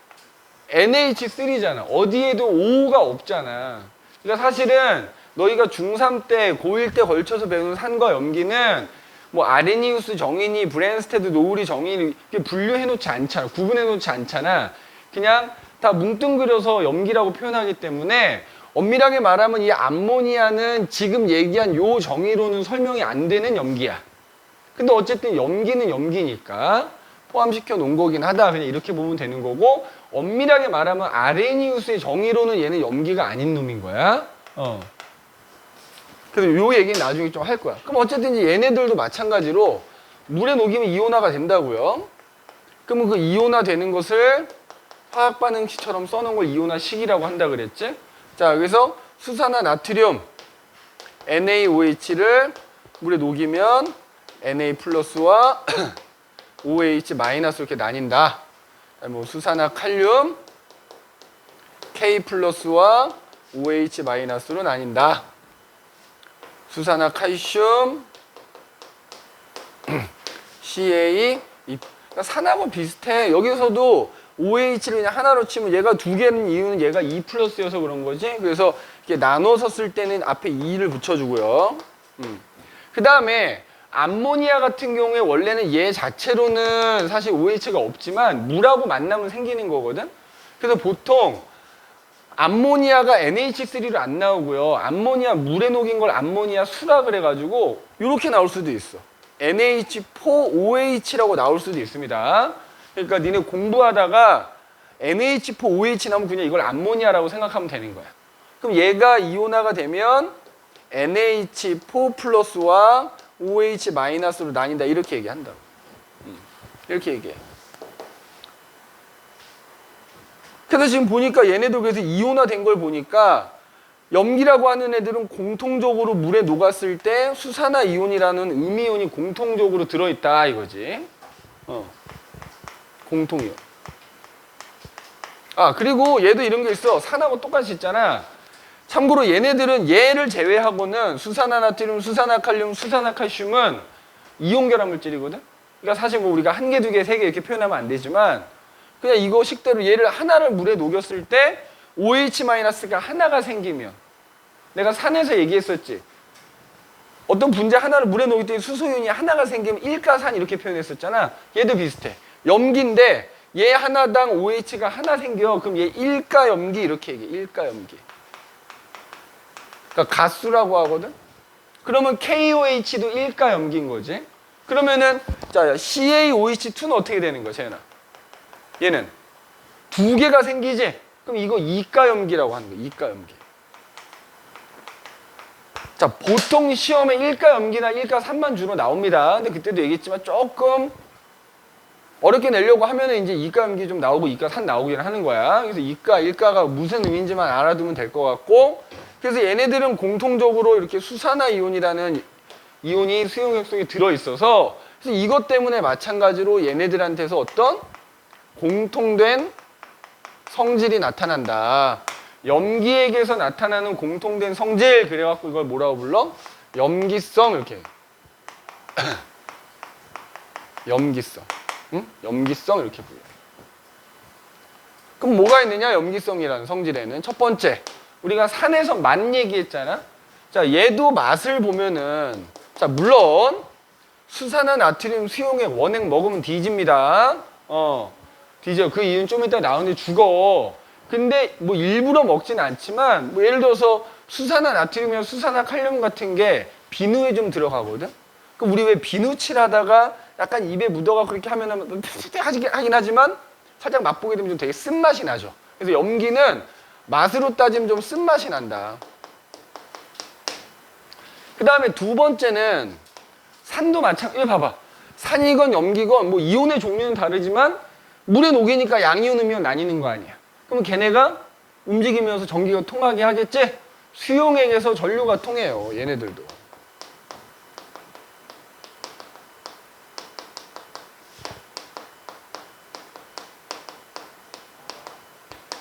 NH3잖아. 어디에도 O가 없잖아. 그러니까 사실은 너희가 중3 때, 고1 때 걸쳐서 배우는 산과 염기는 뭐 아레니우스 정의니 브랜스테드 노우리 정의 분류해 놓지 않잖아. 구분해 놓지 않잖아. 그냥 다 뭉뚱그려서 염기라고 표현하기 때문에 엄밀하게 말하면 이 암모니아는 지금 얘기한 요 정의로는 설명이 안 되는 염기야. 근데 어쨌든 염기는 염기니까 포함시켜 놓은 거긴 하다. 그냥 이렇게 보면 되는 거고 엄밀하게 말하면 아레니우스의 정의로는 얘는 염기가 아닌 놈인 거야. 그래서 요 얘기는 나중에 좀 할 거야. 그럼 어쨌든 얘네들도 마찬가지로 물에 녹이면 이온화가 된다고요. 그러면 그 이온화 되는 것을 화학 반응식처럼 써놓은 걸 이온화식이라고 한다 그랬지? 자, 그래서 수산화 나트륨 NaOH를 물에 녹이면 Na 플러스와 OH 마이너스 이렇게 나뉜다. 뭐 수산화 칼륨 K 플러스와 OH 마이너스로 나뉜다. 수산화 칼슘 CA 그러니까 산하고 비슷해. 여기서도 OH를 그냥 하나로 치면 얘가 두 개는 이유는 얘가 2 플러스여서 그런 거지. 그래서 이렇게 나눠서 쓸 때는 앞에 2를 붙여주고요. 그 다음에 암모니아 같은 경우에 원래는 얘 자체로는 사실 OH가 없지만 물하고 만나면 생기는 거거든. 그래서 보통 암모니아가 NH3로 안 나오고요. 암모니아 물에 녹인 걸 암모니아 수라 그래가지고 이렇게 나올 수도 있어. NH4OH라고 나올 수도 있습니다. 그러니까 니네 공부하다가 NH4OH 나오면 그냥 이걸 암모니아라고 생각하면 되는 거야. 그럼 얘가 이온화가 되면 NH4 플러스와 OH 마이너스로 나뉜다. 이렇게 얘기한다고. 이렇게 얘기해. 그래서 지금 보니까 얘네도 그래서 이온화 된 걸 보니까 염기라고 하는 애들은 공통적으로 물에 녹았을 때 수산화 이온이라는 음이온이 공통적으로 들어있다 이거지. 공통이온. 아, 그리고 얘도 이런 게 있어. 산하고 똑같이 있잖아. 참고로 얘네들은 얘를 제외하고는 수산화 나트륨, 수산화 칼륨, 수산화 칼슘은 이온 결합 물질이거든. 그러니까 사실 뭐 우리가 한 개, 두 개, 세 개 이렇게 표현하면 안 되지만 그냥 이거 식대로 얘를 하나를 물에 녹였을 때 OH-가 하나가 생기면 내가 산에서 얘기했었지. 어떤 분자 하나를 물에 녹일 때 수소이온이 하나가 생기면 일가산 이렇게 표현했었잖아. 얘도 비슷해. 염기인데 얘 하나당 OH가 하나 생겨. 그럼 얘 일가염기 이렇게 얘기해. 일가염기. 그러니까 가수라고 하거든. 그러면 KOH도 일가염기인 거지. 그러면은 자 CaOH2는 어떻게 되는 거야, 재현아? 얘는 두 개가 생기지. 그럼 이거 이가염기라고 하는 거야. 이가염기. 자, 보통 시험에 일가염기나 일가산만 주로 나옵니다. 근데 그때도 얘기했지만 조금 어렵게 내려고 하면은 이제 이가염기 좀 나오고 이가산 나오긴 하는 거야. 그래서 이가, 일가가 무슨 의미인지만 알아두면 될 것 같고, 그래서 얘네들은 공통적으로 이렇게 수산화 이온이라는 이온이 수용액속에 들어있어서 그래서 이것 때문에 마찬가지로 얘네들한테서 어떤 공통된 성질이 나타난다. 염기액에서 나타나는 공통된 성질, 그래갖고 이걸 뭐라고 불러? 염기성 이렇게. 염기성. 응? 염기성 이렇게 불러. 그럼 뭐가 있느냐? 염기성이라는 성질에는 첫 번째, 우리가 산에서 맛 얘기했잖아. 자, 얘도 맛을 보면은 자, 물론 수산화 나트륨 수용액 원액 먹으면 뒤집니다. 뒤져. 그 이유는 좀 이따 나오는데 죽어. 근데 뭐 일부러 먹진 않지만 뭐 예를 들어서 수산화 나트륨이나 수산화 칼륨 같은 게 비누에 좀 들어가거든. 그럼 우리 왜 비누 칠하다가 약간 입에 묻어가 그렇게 하면은 하긴 하지만 살짝 맛보게 되면 좀 되게 쓴맛이 나죠. 그래서 염기는 맛으로 따지면 좀 쓴맛이 난다. 그 다음에 두 번째는 산도 마찬가지. 봐봐. 산이건 염기건 뭐 이온의 종류는 다르지만 물에 녹이니까 양이온, 음이온 나뉘는 거 아니야. 그럼 걔네가 움직이면서 전기가 통하게 하겠지? 수용액에서 전류가 통해요. 얘네들도.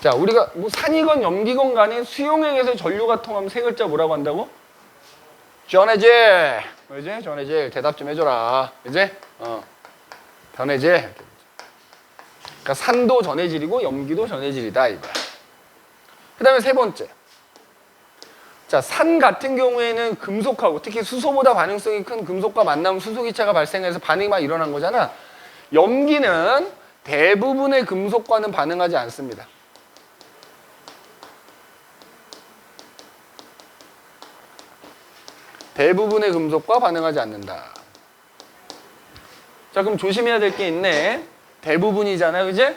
자, 우리가 뭐 산이건 염기건 간에 수용액에서 전류가 통하면 세 글자 뭐라고 한다고? 전해질. 그지? 전해질. 대답 좀 해줘라. 그지? 전해질. 그러니까 산도 전해질이고 염기도 전해질이다 이거야. 그 다음에 세 번째. 자, 산 같은 경우에는 금속하고 특히 수소보다 반응성이 큰 금속과 만나면 수소기차가 발생해서 반응이 막 일어난 거잖아. 염기는 대부분의 금속과는 반응하지 않습니다. 대부분의 금속과 반응하지 않는다. 자, 그럼 조심해야 될 게 있네. 대부분이잖아, 그지?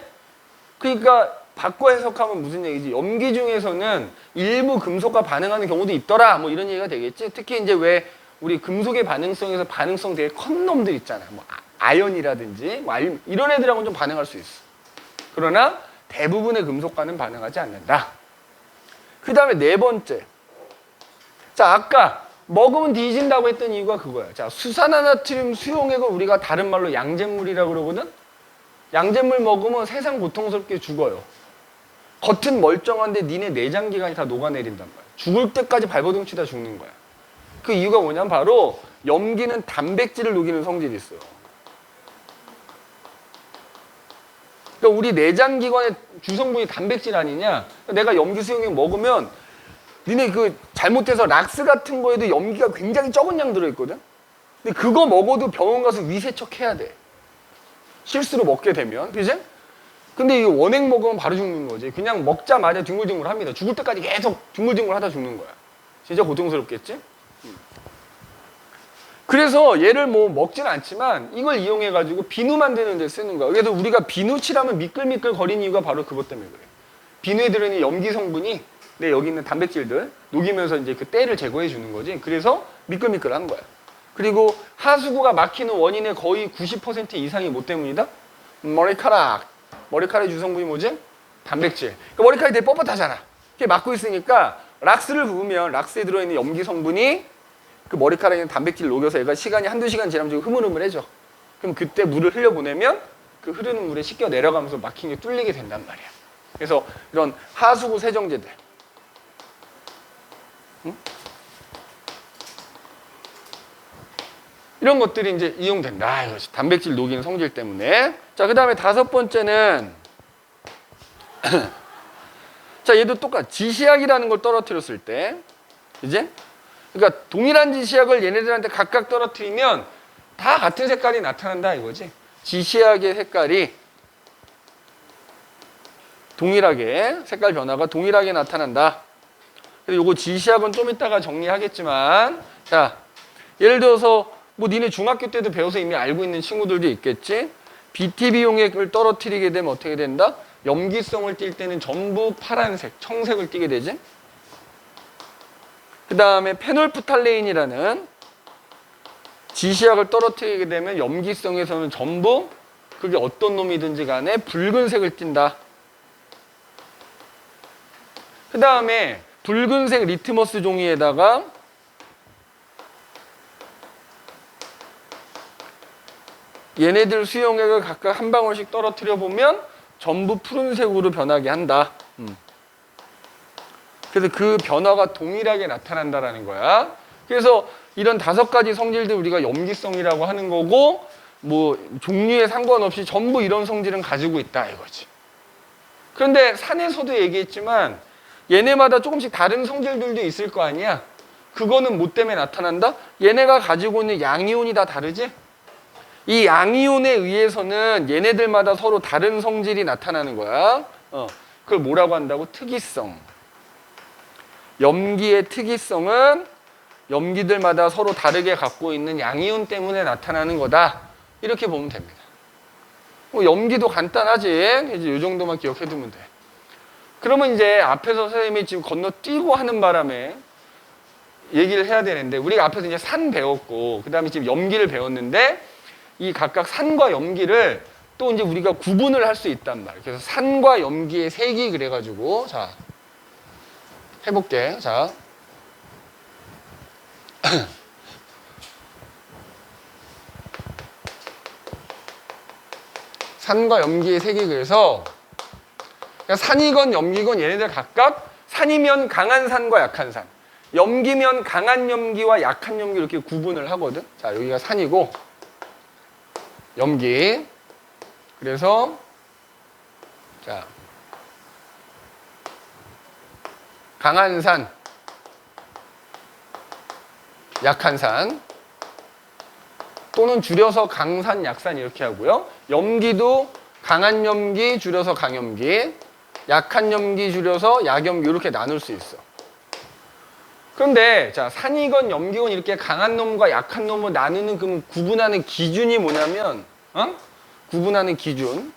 그러니까 바꿔 해석하면 무슨 얘기지? 염기 중에서는 일부 금속과 반응하는 경우도 있더라. 뭐 이런 얘기가 되겠지. 특히 이제 왜 우리 금속의 반응성에서 반응성 되게 큰 놈들 있잖아. 뭐 아연이라든지 뭐 이런 애들하고는 좀 반응할 수 있어. 그러나 대부분의 금속과는 반응하지 않는다. 그 다음에 네 번째. 자, 아까 먹으면 뒤진다고 했던 이유가 그거야. 자, 수산화나트륨 수용액을 우리가 다른 말로 양잿물이라고 그러거든? 양잿물 먹으면 세상 고통스럽게 죽어요. 겉은 멀쩡한데 니네 내장기관이 다 녹아내린단 말이야. 죽을 때까지 발버둥 치다 죽는 거야. 그 이유가 뭐냐면 바로 염기는 단백질을 녹이는 성질이 있어요. 그러니까 우리 내장기관의 주성분이 단백질 아니냐? 내가 염기 수용액 먹으면 니네 그 잘못해서 락스 같은 거에도 염기가 굉장히 적은 양 들어있거든? 근데 그거 먹어도 병원 가서 위세척 해야 돼. 실수로 먹게 되면. 그지? 근데 이거 원액 먹으면 바로 죽는 거지. 그냥 먹자마자 뒹굴뒹굴 합니다. 죽을 때까지 계속 뒹굴뒹굴 하다 죽는 거야. 진짜 고통스럽겠지? 그래서 얘를 뭐 먹진 않지만 이걸 이용해가지고 비누 만드는 데 쓰는 거야. 그래서 우리가 비누 칠하면 미끌미끌 거리는 이유가 바로 그것 때문에 그래. 비누에 들어있는 염기 성분이 내 여기 있는 단백질들 녹이면서 이제 그 때를 제거해 주는 거지. 그래서 미끌미끌한 거야. 그리고 하수구가 막히는 원인의 거의 90% 이상이 뭐 때문이다? 머리카락. 머리카락의 주성분이 뭐지? 단백질. 그러니까 머리카락이 되게 뻣뻣하잖아. 이렇게 막고 있으니까 락스를 부으면 락스에 들어있는 염기 성분이 그 머리카락에 있는 단백질을 녹여서 얘가 시간이 한두 시간 지나면 좀 흐물흐물해져. 그럼 그때 물을 흘려보내면 그 흐르는 물에 씻겨 내려가면서 막힌 게 뚫리게 된단 말이야. 그래서 이런 하수구 세정제들. 응? 이런 것들이 이제 이용된다. 이것이 단백질 녹이는 성질 때문에. 자, 그 다음에 다섯 번째는 자, 얘도 똑같아. 지시약이라는 걸 떨어뜨렸을 때 이제 그러니까 동일한 지시약을 얘네들한테 각각 떨어뜨리면 다 같은 색깔이 나타난다 이거지. 지시약의 색깔이 동일하게 색깔 변화가 동일하게 나타난다. 그래서 요거 지시약은 좀 이따가 정리하겠지만 자, 예를 들어서 뭐 니네 중학교 때도 배워서 이미 알고 있는 친구들도 있겠지. BTB 용액을 떨어뜨리게 되면 어떻게 된다? 염기성을 띌 때는 전부 파란색, 청색을 띠게 되지. 그 다음에 페놀프탈레인이라는 지시약을 떨어뜨리게 되면 염기성에서는 전부 그게 어떤 놈이든지 간에 붉은색을 띈다. 그 다음에 붉은색 리트머스 종이에다가 얘네들 수용액을 각각 한 방울씩 떨어뜨려 보면 전부 푸른색으로 변하게 한다. 그래서 그 변화가 동일하게 나타난다라는 거야. 그래서 이런 다섯 가지 성질들 우리가 염기성이라고 하는 거고 뭐 종류에 상관없이 전부 이런 성질은 가지고 있다 이거지. 그런데 산에서도 얘기했지만 얘네마다 조금씩 다른 성질들도 있을 거 아니야. 그거는 뭐 때문에 나타난다? 얘네가 가지고 있는 양이온이 다 다르지? 이 양이온에 의해서는 얘네들마다 서로 다른 성질이 나타나는 거야. 그걸 뭐라고 한다고? 특이성. 염기의 특이성은 염기들마다 서로 다르게 갖고 있는 양이온 때문에 나타나는 거다. 이렇게 보면 됩니다. 뭐 염기도 간단하지. 이제 이 정도만 기억해두면 돼. 그러면 이제 앞에서 선생님이 지금 건너뛰고 하는 바람에 얘기를 해야 되는데 우리가 앞에서 이제 산 배웠고 그 다음에 지금 염기를 배웠는데 이 각각 산과 염기를 또 이제 우리가 구분을 할 수 있단 말이에요. 그래서 산과 염기의 색이 그래가지고 자 해볼게. 자 산과 염기의 색이 그래서 산이건 염기건 얘네들 각각 산이면 강한 산과 약한 산, 염기면 강한 염기와 약한 염기 이렇게 구분을 하거든. 자 여기가 산이고 염기. 그래서 자 강한 산, 약한 산 또는 줄여서 강산, 약산 이렇게 하고요. 염기도 강한 염기 줄여서 강염기, 약한 염기 줄여서 약염기 이렇게 나눌 수 있어. 그런데 자 산이건 염기건 이렇게 강한 놈과 약한 놈을 나누는 그 구분하는 기준이 뭐냐면 구분하는 기준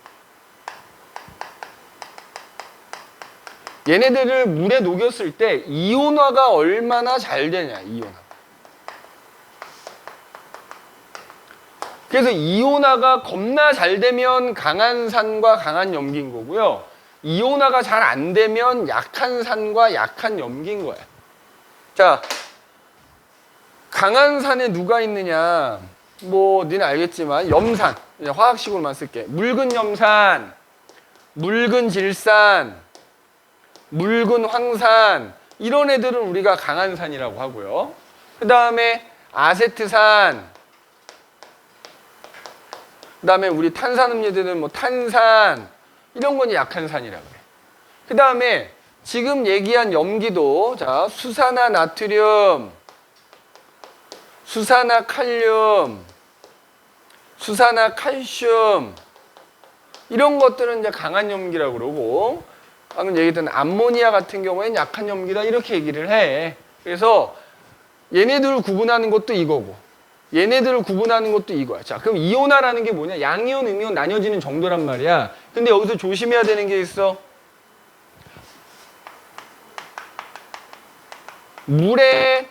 얘네들을 물에 녹였을 때 이온화가 얼마나 잘 되냐. 이온화 그래서 이온화가 겁나 잘 되면 강한 산과 강한 염기인 거고요. 이온화가 잘 안 되면 약한 산과 약한 염기인 거야. 자, 강한 산에 누가 있느냐? 뭐 니는 알겠지만 염산, 화학식으로만 쓸게. 묽은 염산, 묽은 질산, 묽은 황산, 이런 애들은 우리가 강한 산이라고 하고요. 그 다음에 아세트산, 그 다음에 우리 탄산음료들은 뭐 탄산, 이런 건 약한 산이라고 그래. 그 다음에 지금 얘기한 염기도, 자, 수산화 나트륨, 수산화 칼륨, 수산화 칼슘, 이런 것들은 이제 강한 염기라고 그러고, 방금 얘기했던 암모니아 같은 경우에는 약한 염기다, 이렇게 얘기를 해. 그래서 얘네들을 구분하는 것도 이거고, 얘네들을 구분하는 것도 이거야. 자, 그럼 이온화라는 게 뭐냐? 양이온, 음이온 나뉘어지는 정도란 말이야. 근데 여기서 조심해야 되는 게 있어. 물에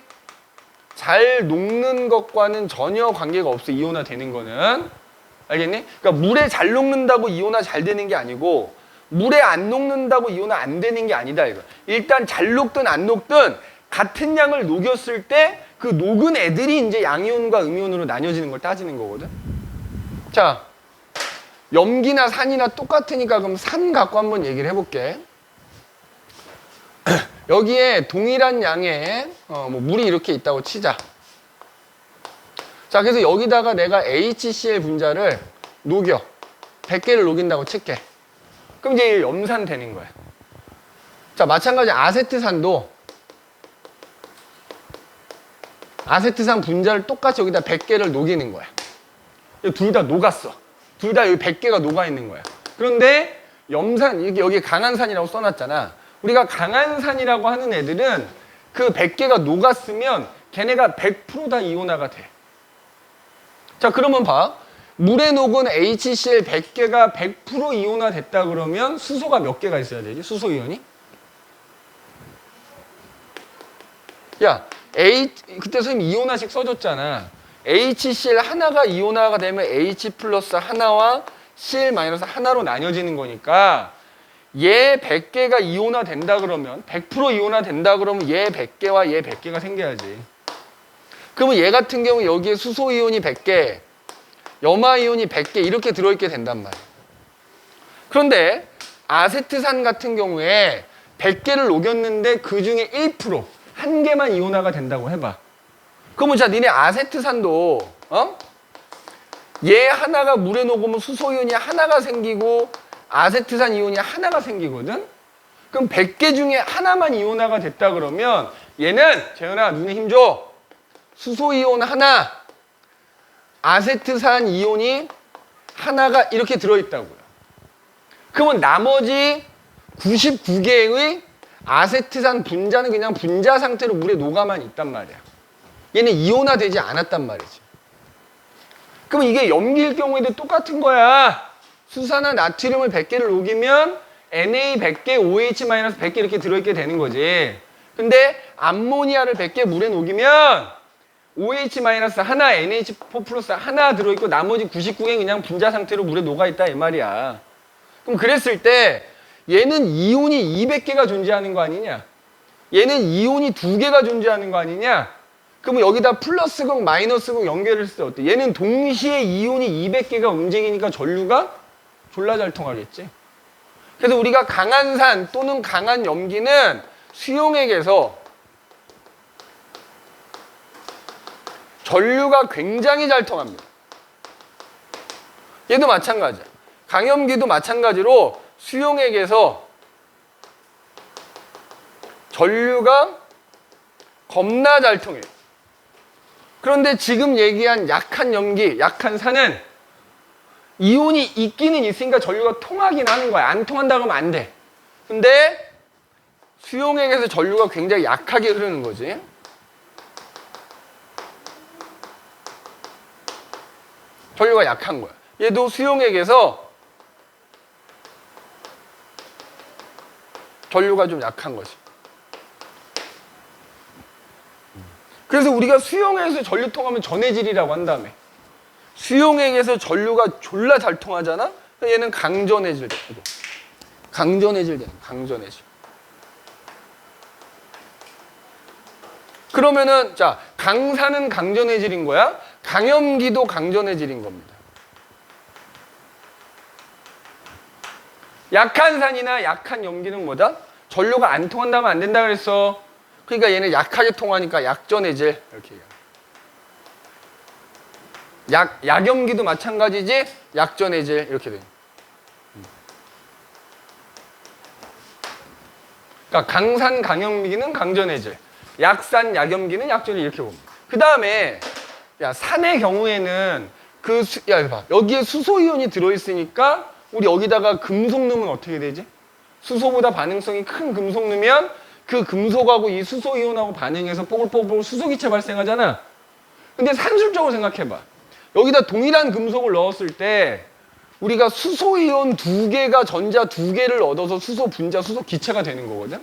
잘 녹는 것과는 전혀 관계가 없어, 이온화 되는 거는. 알겠니? 그러니까 물에 잘 녹는다고 이온화 잘 되는 게 아니고, 물에 안 녹는다고 이온화 안 되는 게 아니다, 이거. 일단 잘 녹든 안 녹든 같은 양을 녹였을 때 그 녹은 애들이 이제 양이온과 음이온으로 나뉘어지는 걸 따지는 거거든. 자, 염기나 산이나 똑같으니까 그럼 산 갖고 한번 얘기를 해볼게. 여기에 동일한 양의 뭐 물이 이렇게 있다고 치자. 자, 그래서 여기다가 내가 HCl 분자를 녹여. 100개를 녹인다고 칠게. 그럼 이제 염산 되는 거야. 자, 마찬가지 아세트산도 아세트산 분자를 똑같이 여기다 100개를 녹이는 거야. 둘 다 녹았어. 둘 다 여기 100개가 녹아 있는 거야. 그런데 염산, 여기 강한 산이라고 써놨잖아. 우리가 강한 산이라고 하는 애들은 그 100개가 녹았으면 걔네가 100% 다 이온화가 돼. 자, 그러면 봐. 물에 녹은 HCl 100개가 100% 이온화 됐다 그러면 수소가 몇 개가 있어야 되지? 수소 이온이? 야, 그때 선생님 이온화식 써줬잖아. HCl 하나가 이온화가 되면 H 플러스 하나와 Cl 마이너스 하나로 나뉘어지는 거니까 얘 100개가 이온화 된다 그러면 100% 이온화 된다 그러면 얘 100개와 얘 100개가 생겨야지. 그러면 얘 같은 경우 여기에 수소 이온이 100개, 염화 이온이 100개 이렇게 들어있게 된단 말이야. 그런데 아세트산 같은 경우에 100개를 녹였는데 그 중에 1%, 한 개만 이온화가 된다고 해봐. 그러면 자, 니네 아세트산도 얘 하나가 물에 녹으면 수소 이온이 하나가 생기고 아세트산 이온이 하나가 생기거든? 그럼 100개 중에 하나만 이온화가 됐다 그러면 얘는, 재현아 눈에 힘 줘. 수소 이온 하나, 아세트산 이온이 하나가 이렇게 들어있다고요. 그러면 나머지 99개의 아세트산 분자는 그냥 분자 상태로 물에 녹아만 있단 말이야. 얘는 이온화 되지 않았단 말이지. 그럼 이게 염기일 경우에도 똑같은 거야. 수산화 나트륨을 100개를 녹이면 Na 100개, OH-100개 이렇게 들어있게 되는 거지. 근데 암모니아를 100개 물에 녹이면 OH-1, NH4 플러스 하나 들어있고 나머지 99개 그냥 분자 상태로 물에 녹아있다 이 말이야. 그럼 그랬을 때 얘는 이온이 200개가 존재하는 거 아니냐? 얘는 이온이 2개가 존재하는 거 아니냐? 그러면 여기다 플러스극, 마이너스극 연결했을 때 어때? 얘는 동시에 이온이 200개가 움직이니까 전류가 졸라 잘 통하겠지. 그래서 우리가 강한 산 또는 강한 염기는 수용액에서 전류가 굉장히 잘 통합니다. 얘도 마찬가지야. 강염기도 마찬가지로 수용액에서 전류가 겁나 잘 통해요. 그런데 지금 얘기한 약한 염기, 약한 산은 이온이 있기는 있으니까 전류가 통하긴 하는 거야. 안 통한다고 하면 안 돼. 근데 수용액에서 전류가 굉장히 약하게 흐르는 거지. 전류가 약한 거야. 얘도 수용액에서 전류가 좀 약한 거지. 그래서 우리가 수용액에서 전류 통하면 전해질이라고 한다며. 수용액에서 전류가 졸라 잘 통하잖아? 얘는 강전해질 돼. 강전해질 돼. 강전해질. 그러면은 자, 강산은 강전해질인 거야. 강염기도 강전해질인 겁니다. 약한 산이나 약한 염기는 뭐다? 전류가 안 통한다면 안 된다 그랬어. 그러니까 얘는 약하게 통하니까 약전해질. 이렇게 약염기도 마찬가지지. 약전해질 이렇게 돼. 그러니까 강산 강염기는 강전해질. 약산 약염기는 약전해질 이렇게 봅니다. 그 다음에 야, 산의 경우에는 야, 봐. 여기에 수소이온이 들어있으니까 우리 여기다가 금속 넣으면 어떻게 되지? 수소보다 반응성이 큰 금속 넣으면 그 금속하고 이 수소이온하고 반응해서 뽀글뽀글 수소기체 발생하잖아. 근데 산술적으로 생각해봐. 여기다 동일한 금속을 넣었을 때 우리가 수소이온 2개가 전자 2개를 얻어서 수소 분자, 수소 기체가 되는 거거든?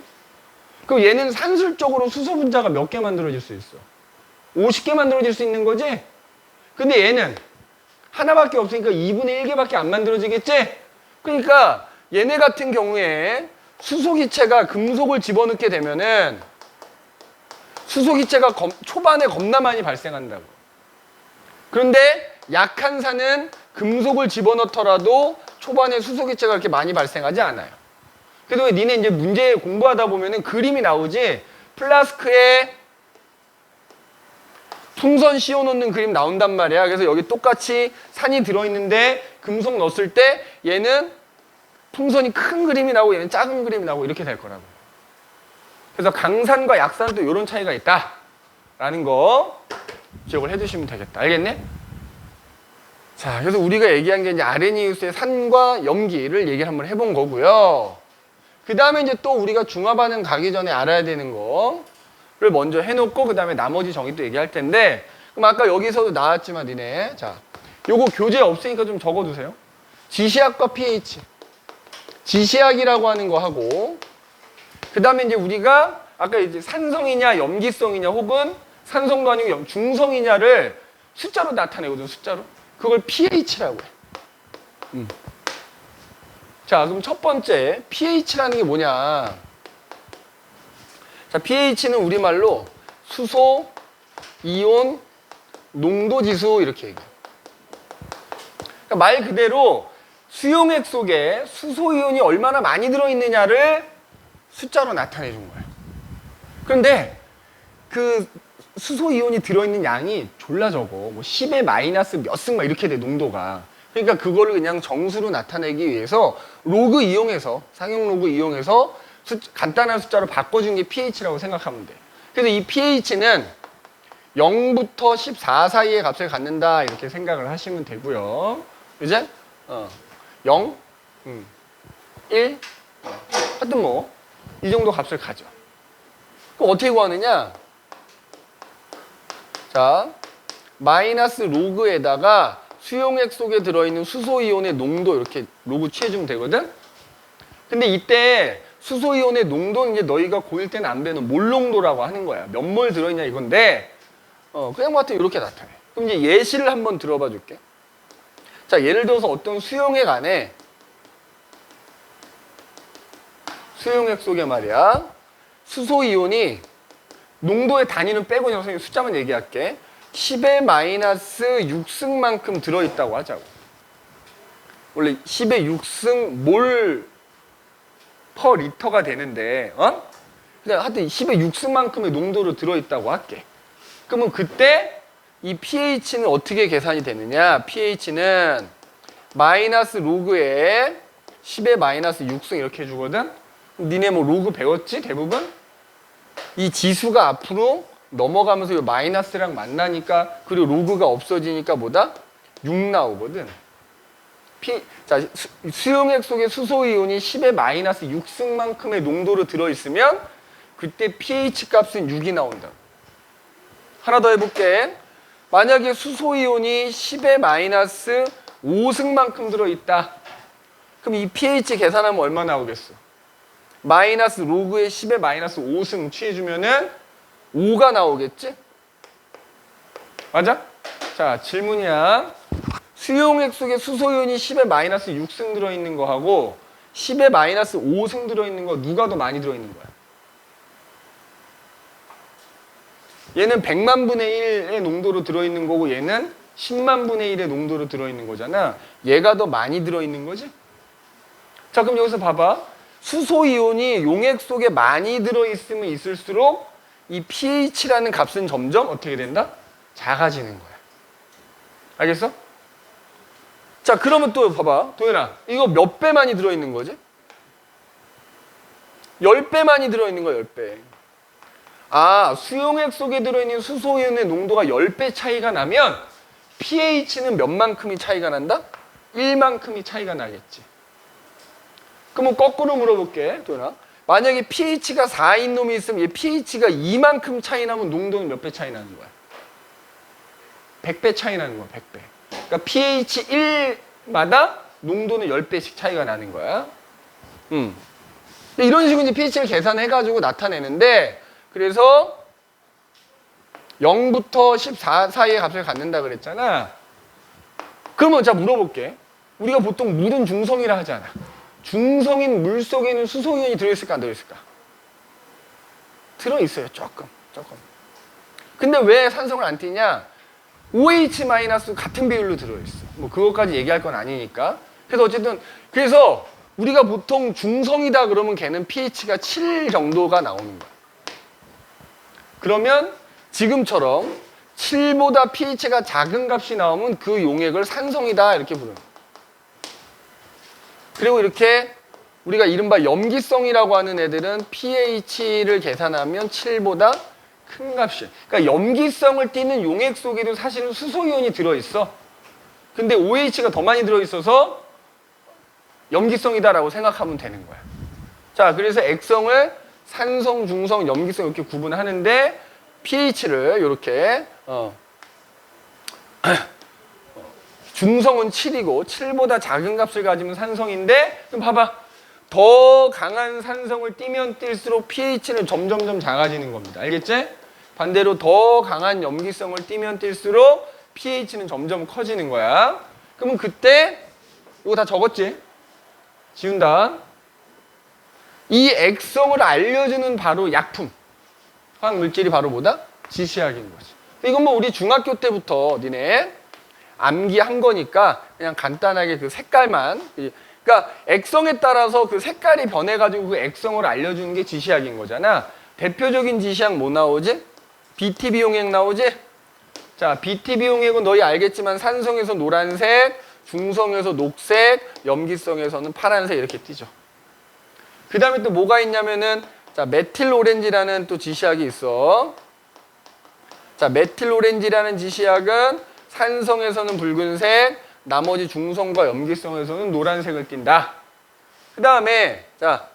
그럼 얘는 산술적으로 수소 분자가 몇 개 만들어질 수 있어? 50개 만들어질 수 있는 거지? 근데 얘는 하나밖에 없으니까 2분의 1개밖에 안 만들어지겠지? 그러니까 얘네 같은 경우에 수소 기체가 금속을 집어넣게 되면은 수소 기체가 초반에 겁나 많이 발생한다고. 그런데 약한 산은 금속을 집어넣더라도 초반에 수소 기체가 그렇게 많이 발생하지 않아요. 그래도 니네 이제 문제 공부하다 보면은 그림이 나오지, 플라스크에 풍선 씌워 놓는 그림 나온단 말이야. 그래서 여기 똑같이 산이 들어있는데 금속 넣었을 때 얘는 풍선이 큰 그림이 나오고 얘는 작은 그림이 나오고 이렇게 될 거라고. 그래서 강산과 약산도 이런 차이가 있다라는 거 기억을 해두시면 되겠다. 알겠네? 자, 그래서 우리가 얘기한 게 이제 아레니우스의 산과 염기를 얘기를 한번 해본 거고요. 그 다음에 이제 또 우리가 중화반응 가기 전에 알아야 되는 거를 먼저 해놓고 그 다음에 나머지 정의 또 얘기할 텐데, 그럼 아까 여기서도 나왔지만 니네, 자, 요거 교재 없으니까 좀 적어두세요. 지시학과 pH. 지시학이라고 하는 거 하고, 그 다음에 이제 우리가 아까 이제 산성이냐 염기성이냐 혹은 산성도 아니고 중성이냐를 숫자로 나타내거든, 숫자로. 그걸 pH라고 해. 자, 그럼 첫 번째 pH라는 게 뭐냐? 자, pH는 우리말로 수소, 이온, 농도 지수 이렇게 얘기해요. 그러니까 말 그대로 수용액 속에 수소이온이 얼마나 많이 들어있느냐를 숫자로 나타내 준 거예요. 그런데 그 수소이온이 들어있는 양이 졸라 적어. 뭐 10의 마이너스 몇 승 막 이렇게 돼, 농도가. 그러니까 그거를 그냥 정수로 나타내기 위해서 로그 이용해서, 상용 로그 이용해서 간단한 숫자로 바꿔준 게 pH라고 생각하면 돼. 그래서 이 pH는 0부터 14 사이의 값을 갖는다 이렇게 생각을 하시면 되고요. 그제? 0, 1, 하여튼 뭐 이 정도 값을 가져. 그럼 어떻게 구하느냐? 자, 마이너스 로그에다가 수용액 속에 들어있는 수소이온의 농도 이렇게 로그 취해주면 되거든? 근데 이때 수소이온의 농도는 이제 너희가 고1 때는 안 배우는 몰농도라고 하는 거야. 몇 몰 들어있냐 이건데, 그냥 뭐 하여튼 이렇게 나타내. 그럼 이제 예시를 한번 들어봐 줄게. 자, 예를 들어서 어떤 수용액 안에, 수용액 속에 말이야, 수소이온이 농도의 단위는 빼고 그냥 선생님 숫자만 얘기할게. 10의 마이너스 6승만큼 들어있다고 하자고. 원래 10의 6승 몰 퍼 리터가 되는데, 그냥 하여튼 10의 6승만큼의 농도로 들어있다고 할게. 그러면 그때 이 pH는 어떻게 계산이 되느냐? pH는 마이너스 로그에 10의 마이너스 6승 이렇게 해주거든? 니네 뭐 로그 배웠지? 대부분? 이 지수가 앞으로 넘어가면서 이 마이너스랑 만나니까, 그리고 로그가 없어지니까 뭐다? 6 나오거든. 자, 수용액 속에 수소이온이 10의 마이너스 6승만큼의 농도로 들어있으면 그때 pH 값은 6이 나온다. 하나 더 해볼게. 만약에 수소이온이 10의 마이너스 5승만큼 들어있다. 그럼 이 pH 계산하면 얼마 나오겠어? 마이너스 로그에 10의 마이너스 5승 취해주면은 5가 나오겠지? 맞아? 자, 질문이야. 수용액 속에 수소이온이 10에 마이너스 6승 들어있는 거하고 10에 마이너스 5승 들어있는 거 누가 더 많이 들어있는 거야? 얘는 100만 분의 1의 농도로 들어있는 거고 얘는 10만 분의 1의 농도로 들어있는 거잖아. 얘가 더 많이 들어있는 거지? 자, 그럼 여기서 봐봐. 수소이온이 용액 속에 많이 들어있으면 있을수록 이 pH라는 값은 점점 어떻게 된다? 작아지는 거야. 알겠어? 자, 그러면 또 봐봐. 도현아, 이거 몇 배 많이 들어있는 거지? 10배 많이 들어있는 거야, 10배. 아, 수용액 속에 들어있는 수소이온의 농도가 10배 차이가 나면 pH는 몇 만큼이 차이가 난다? 1만큼이 차이가 나겠지. 그러면 거꾸로 물어볼게, 도현아. 만약에 pH가 4인 놈이 있으면 얘 pH가 2만큼 차이 나면 농도는 몇 배 차이 나는 거야? 100배 차이 나는 거야, 100배. 그러니까 pH 1마다 농도는 10배씩 차이가 나는 거야. 이런 식으로 이제 pH를 계산해가지고 나타내는데, 그래서 0부터 14 사이의 값을 갖는다 그랬잖아. 그러면 자, 물어볼게. 우리가 보통 물은 중성이라 하잖아. 중성인 물 속에는 수소이온이 들어있을까 안 들어있을까? 들어있어요. 조금. 근데 왜 산성을 안 띠냐? OH- 같은 비율로 들어있어. 뭐 그것까지 얘기할 건 아니니까. 그래서 어쨌든 그래서 우리가 보통 중성이다 그러면 걔는 pH가 7 정도가 나오는 거야. 그러면 지금처럼 7보다 pH가 작은 값이 나오면 그 용액을 산성이다 이렇게 부르는 거야. 그리고 이렇게 우리가 이른바 염기성이라고 하는 애들은 pH를 계산하면 7보다 큰 값이. 그러니까 염기성을 띠는 용액 속에도 사실은 수소이온이 들어있어. 근데 OH가 더 많이 들어있어서 염기성이다라고 생각하면 되는 거야. 자, 그래서 액성을 산성, 중성, 염기성 이렇게 구분하는데 pH를 이렇게 중성은 7이고 7보다 작은 값을 가지면 산성인데 그럼 봐봐. 더 강한 산성을 띠면 띨수록 pH는 점점점 작아지는 겁니다. 알겠지? 반대로 더 강한 염기성을 띠면 띨수록 pH는 점점 커지는 거야. 그러면 그때 이거 다 적었지? 지운다. 이 액성을 알려주는 바로 약품. 화학물질이 바로 뭐다? 지시약인 거지. 이건 뭐 우리 중학교 때부터 니네 암기한 거니까 그냥 간단하게 그 색깔만. 그러니까 액성에 따라서 그 색깔이 변해가지고 그 액성을 알려주는 게 지시약인 거잖아. 대표적인 지시약 뭐 나오지? BTB 용액 나오지? 자, BTB 용액은 너희 알겠지만 산성에서 노란색, 중성에서 녹색, 염기성에서는 파란색 이렇게 띄죠. 그 다음에 또 뭐가 있냐면은 자, 메틸 오렌지라는 또 지시약이 있어. 자, 메틸 오렌지라는 지시약은 산성에서는 붉은색, 나머지 중성과 염기성에서는 노란색을 띈다. 그 다음에 자,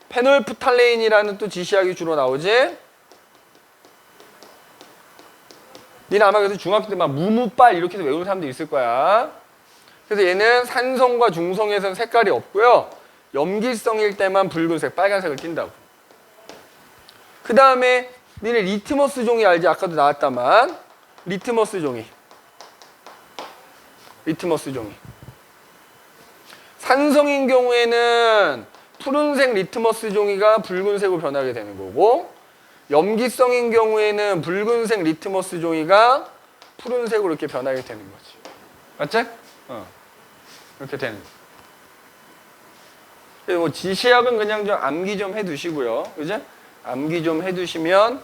페놀프탈레인이라는 또 지시약이 주로 나오지. 니네 아마 그래서 중학교 때 막 무무빨 이렇게 해서 외우는 사람도 있을 거야. 그래서 얘는 산성과 중성에서는 색깔이 없고요. 염기성일 때만 붉은색, 빨간색을 띈다고. 그 다음에 니네 리트머스 종이 알지? 아까도 나왔다만 리트머스 종이. 산성인 경우에는 푸른색 리트머스 종이가 붉은색으로 변하게 되는 거고, 염기성인 경우에는 붉은색 리트머스 종이가 푸른색으로 이렇게 변하게 되는 거지. 맞지? 이렇게 되는 거. 그리고 뭐 지시약은 그냥 좀 암기 좀 해두시고요. 그죠? 암기 좀 해두시면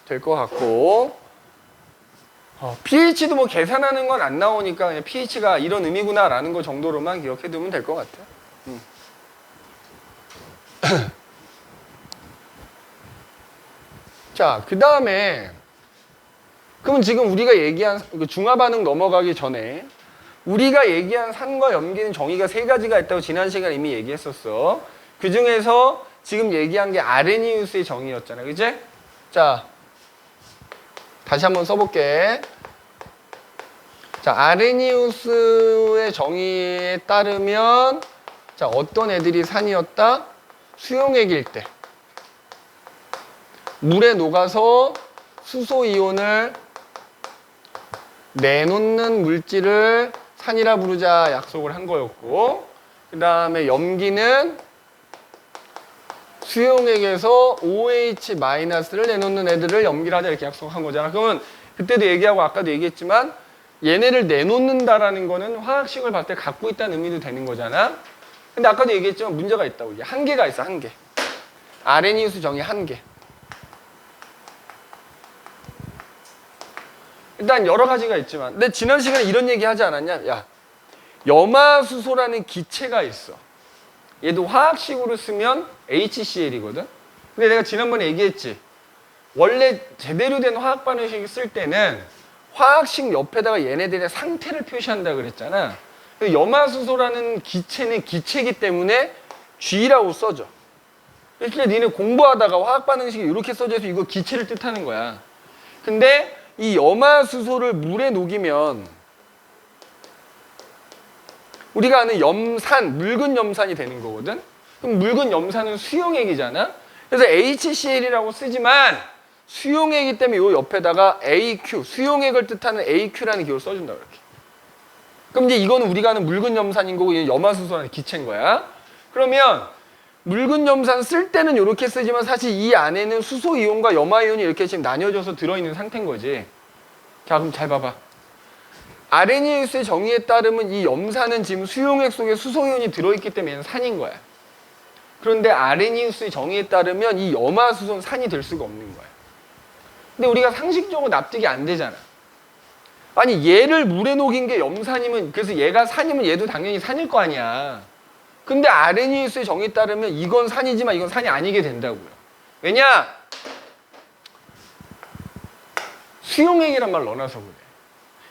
될 것 같고, pH도 뭐 계산하는 건 안 나오니까 그냥 pH가 이런 의미구나라는 거 정도로만 기억해두면 될 것 같아요. 자, 그 다음에 그러면 지금 우리가 얘기한 중화반응 넘어가기 전에 우리가 얘기한 산과 염기는 정의가 3가지가 있다고 지난 시간에 이미 얘기했었어. 그 중에서 지금 얘기한 게 아레니우스의 정의였잖아. 그치? 자, 다시 한번 써볼게. 자, 아레니우스의 정의에 따르면 자, 어떤 애들이 산이었다? 수용액일 때 물에 녹아서 수소이온을 내놓는 물질을 산이라 부르자 약속을 한 거였고, 그 다음에 염기는 수용액에서 OH-를 내놓는 애들을 염기를 하자 이렇게 약속한 거잖아. 그러면 그때도 얘기하고 아까도 얘기했지만 얘네를 내놓는다라는 거는 화학식을 봤을 때 갖고 있다는 의미도 되는 거잖아. 근데 아까도 얘기했지만 문제가 있다고. 이게 한계가 있어, 한계. 아레니우스 정의 한계. 일단 여러 가지가 있지만, 근데 지난 시간에 이런 얘기 하지 않았냐? 야, 염화수소라는 기체가 있어. 얘도 화학식으로 쓰면 HCl이거든. 근데 내가 지난번에 얘기했지. 원래 제대로 된 화학 반응식 쓸 때는 화학식 옆에다가 얘네들의 상태를 표시한다 그랬잖아. 염화수소라는 기체는 기체이기 때문에 G라고 써줘. 그러니까 니네 공부하다가 화학 반응식이 이렇게 써져 있어. 이거 기체를 뜻하는 거야. 근데 이 염화수소를 물에 녹이면 우리가 아는 염산, 묽은 염산이 되는 거거든. 그럼 묽은 염산은 수용액이잖아. 그래서 HCl이라고 쓰지만 수용액이기 때문에 이 옆에다가 AQ, 수용액을 뜻하는 AQ라는 기호를 써준다 그렇게. 그럼 이제 이거는 우리가 아는 묽은 염산인 거고 얘는 염화수소라는 기체인 거야. 그러면 묽은 염산 쓸 때는 이렇게 쓰지만 사실 이 안에는 수소 이온과 염화 이온이 이렇게 지금 나뉘어져서 들어있는 상태인 거지. 자, 그럼 잘 봐봐. 아레니우스의 정의에 따르면 이 염산은 지금 수용액 속에 수소 이온이 들어있기 때문에 얘는 산인 거야. 그런데 아레니우스의 정의에 따르면 이 염화수소는 산이 될 수가 없는 거야. 근데 우리가 상식적으로 납득이 안 되잖아. 아니 얘를 물에 녹인 게 염산이면, 그래서 얘가 산이면 얘도 당연히 산일 거 아니야. 근데 아레니우스의 정의에 따르면 이건 산이지만 이건 산이 아니게 된다고요. 왜냐? 수용액이란 말 넣어놔서 그래.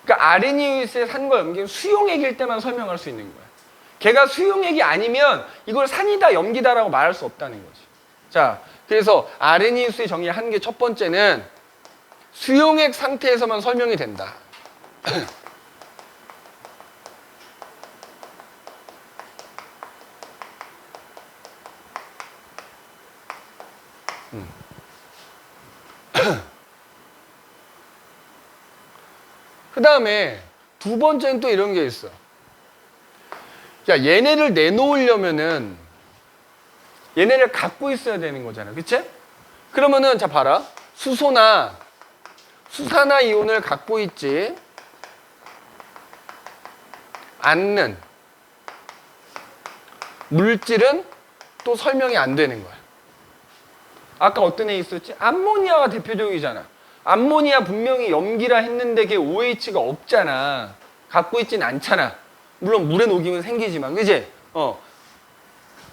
그러니까 아레니우스의 산과 염기는 수용액일 때만 설명할 수 있는 거야. 걔가 수용액이 아니면 이걸 산이다 염기다라고 말할 수 없다는 거지. 자, 그래서 아레니우스의 정의의 한계 첫 번째는 수용액 상태에서만 설명이 된다. 그 다음에 두 번째는 또 이런 게 있어. 야, 얘네를 내놓으려면은 얘네를 갖고 있어야 되는 거잖아. 그치? 그러면은 자 봐라. 수소나 수산화 이온을 갖고 있지 않는 물질은 또 설명이 안 되는 거야. 아까 어떤 애 있었지? 암모니아가 대표적이잖아. 암모니아 분명히 염기라 했는데 걔 OH가 없잖아. 갖고 있진 않잖아. 물론 물에 녹이면 생기지만, 그지?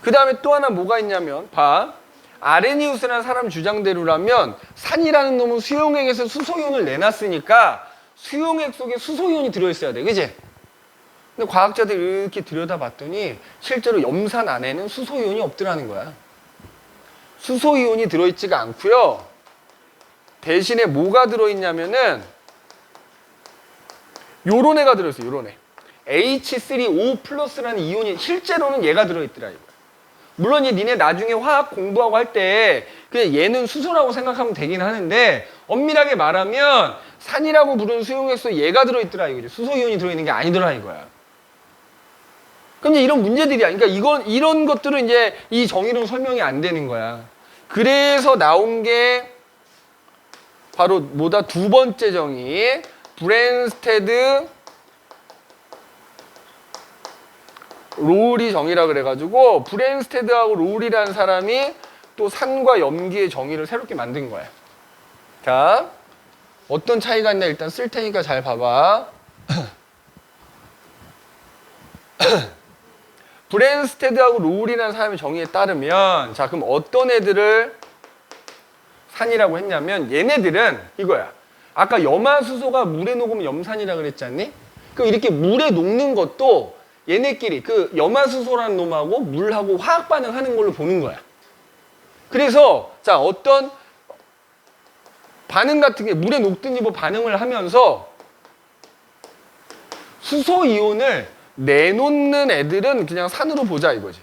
그 다음에 또 하나 뭐가 있냐면, 봐. 아레니우스라는 사람 주장대로라면 산이라는 놈은 수용액에서 수소이온을 내놨으니까 수용액 속에 수소이온이 들어있어야 돼. 그지? 근데 과학자들이 이렇게 들여다봤더니 실제로 염산 안에는 수소이온이 없더라는 거야. 수소이온이 들어있지가 않고요. 대신에 뭐가 들어있냐면은 요런 애가 들어있어요. 요런 애. H3O+라는 이온이 실제로는 얘가 들어있더라 이거야. 물론 니네 나중에 화학 공부하고 할 때 그냥 얘는 수소라고 생각하면 되긴 하는데 엄밀하게 말하면 산이라고 부르는 수용액소에 얘가 들어있더라 이거지. 수소이온이 들어있는 게 아니더라 이거야. 그럼 이제 이런 문제들이야. 그러니까 이런 것들은 이제 이 정의로 설명이 안 되는 거야. 그래서 나온 게 바로 뭐다? 두 번째 정의. 브랜스테드 로울이 정의라 그래가지고 브랜스테드하고 로울이라는 사람이 또 산과 염기의 정의를 새롭게 만든 거야. 자, 어떤 차이가 있나 일단 쓸 테니까 잘 봐봐. 브랜스테드하고 로울이라는 사람의 정의에 따르면, 자, 그럼 어떤 애들을 산이라고 했냐면 얘네들은 이거야. 아까 염화수소가 물에 녹으면 염산이라 그랬지 않니? 그럼 이렇게 물에 녹는 것도 얘네끼리 그 염화수소라는 놈하고 물하고 화학 반응하는 걸로 보는 거야. 그래서 자, 어떤 반응 같은 게 물에 녹든지 뭐 반응을 하면서 수소 이온을 내놓는 애들은 그냥 산으로 보자 이거지.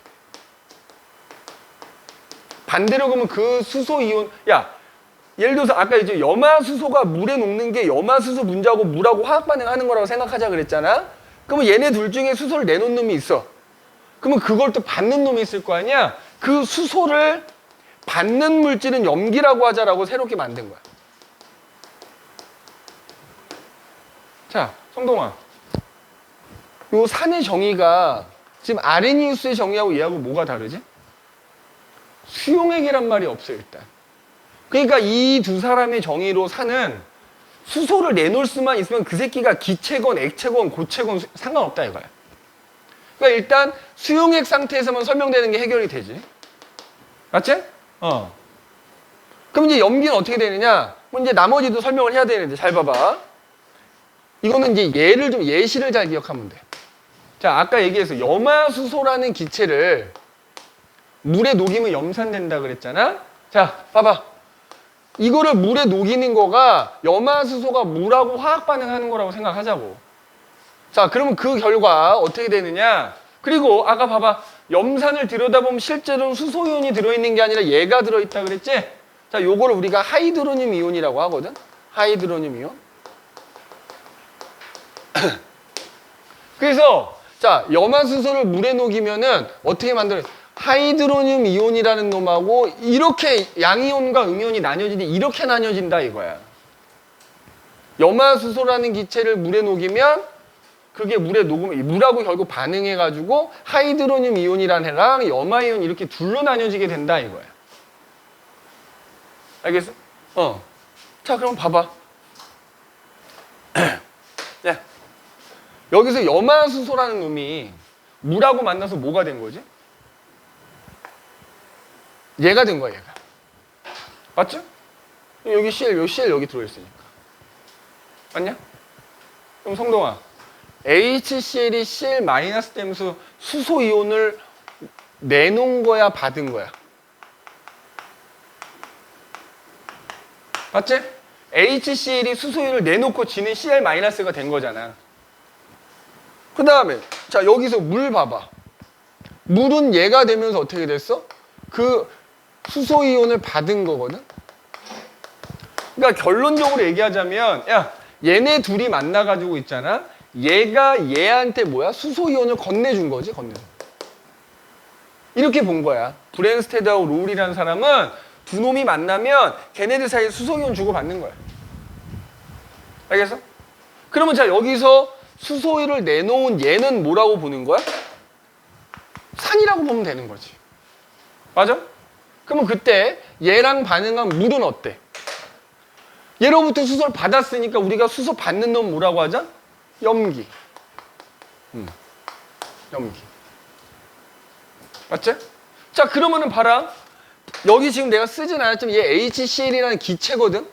반대로 그러면 그 수소 이온, 야, 예를 들어서 아까 이제 염화수소가 물에 녹는 게 염화수소 분자하고 물하고 화학 반응하는 거라고 생각하자 그랬잖아. 그러면 얘네 둘 중에 수소를 내놓은 놈이 있어. 그러면 그걸 또 받는 놈이 있을 거 아니야? 그 수소를 받는 물질은 염기라고 하자라고 새롭게 만든 거야. 자, 성동아. 요 산의 정의가 지금 아레니우스의 정의하고 얘하고 뭐가 다르지? 수용액이란 말이 없어요, 일단. 그러니까 이 두 사람의 정의로 산은 수소를 내놓을 수만 있으면 그 새끼가 기체건 액체건 고체건 상관없다 이거야. 그러니까 일단 수용액 상태에서만 설명되는 게 해결이 되지. 맞지? 그럼 이제 염기는 어떻게 되느냐? 뭐 이제 나머지도 설명을 해야 되는데 잘 봐봐. 이거는 이제 예시를 잘 기억하면 돼. 자, 아까 얘기해서 염화수소라는 기체를 물에 녹이면 염산된다 그랬잖아? 자, 봐봐. 이거를 물에 녹이는 거가 염화수소가 물하고 화학 반응하는 거라고 생각하자고. 자, 그러면 그 결과 어떻게 되느냐? 그리고 아까 봐봐. 염산을 들여다보면 실제로는 수소이온이 들어있는 게 아니라 얘가 들어있다 그랬지? 자, 요거를 우리가 하이드로늄 이온이라고 하거든? 하이드로늄 이온. 그래서 자, 염화수소를 물에 녹이면은 어떻게 만들어요? 하이드로늄 이온이라는 놈하고 이렇게 양이온과 음이온이 나뉘어지는데 이렇게 나뉘어진다 이거야. 염화수소라는 기체를 물에 녹이면 그게 물에 녹으면 물하고 결국 반응해가지고 하이드로늄 이온이라는 애랑 염화이온 이렇게 둘로 나뉘어지게 된다 이거야. 알겠어? 자, 그럼 봐봐. 네. 여기서 염화수소라는 놈이 물하고 만나서 뭐가 된 거지? 얘가 된 거야, 얘가. 맞죠? 여기 CL, 요 CL 여기 들어있으니까. 맞냐? 그럼 성동아, HCl이 CL- 되면서 수소 이온을 내놓은 거야, 받은 거야? 맞지? HCl이 수소 이온을 내놓고 지는 CL-가 된 거잖아. 그 다음에, 자, 여기서 물 봐봐. 물은 얘가 되면서 어떻게 됐어? 그 수소 이온을 받은 거거든? 그러니까 결론적으로 얘기하자면, 야, 얘네 둘이 만나가지고 있잖아? 얘가 얘한테 뭐야? 수소 이온을 건네준 거지, 건네준 거. 이렇게 본 거야. 브랜스테드하고 롤이라는 사람은 두 놈이 만나면 걔네들 사이에 수소 이온 주고받는 거야. 알겠어? 그러면 자, 여기서 수소를 내놓은 얘는 뭐라고 보는 거야? 산이라고 보면 되는 거지. 맞아? 그러면 그때 얘랑 반응한 물은 어때? 얘로부터 수소를 받았으니까 우리가 수소 받는 놈 뭐라고 하자? 염기. 염기. 맞지? 자, 그러면은 봐라. 여기 지금 내가 쓰진 않았지만 얘 HCl이라는 기체거든?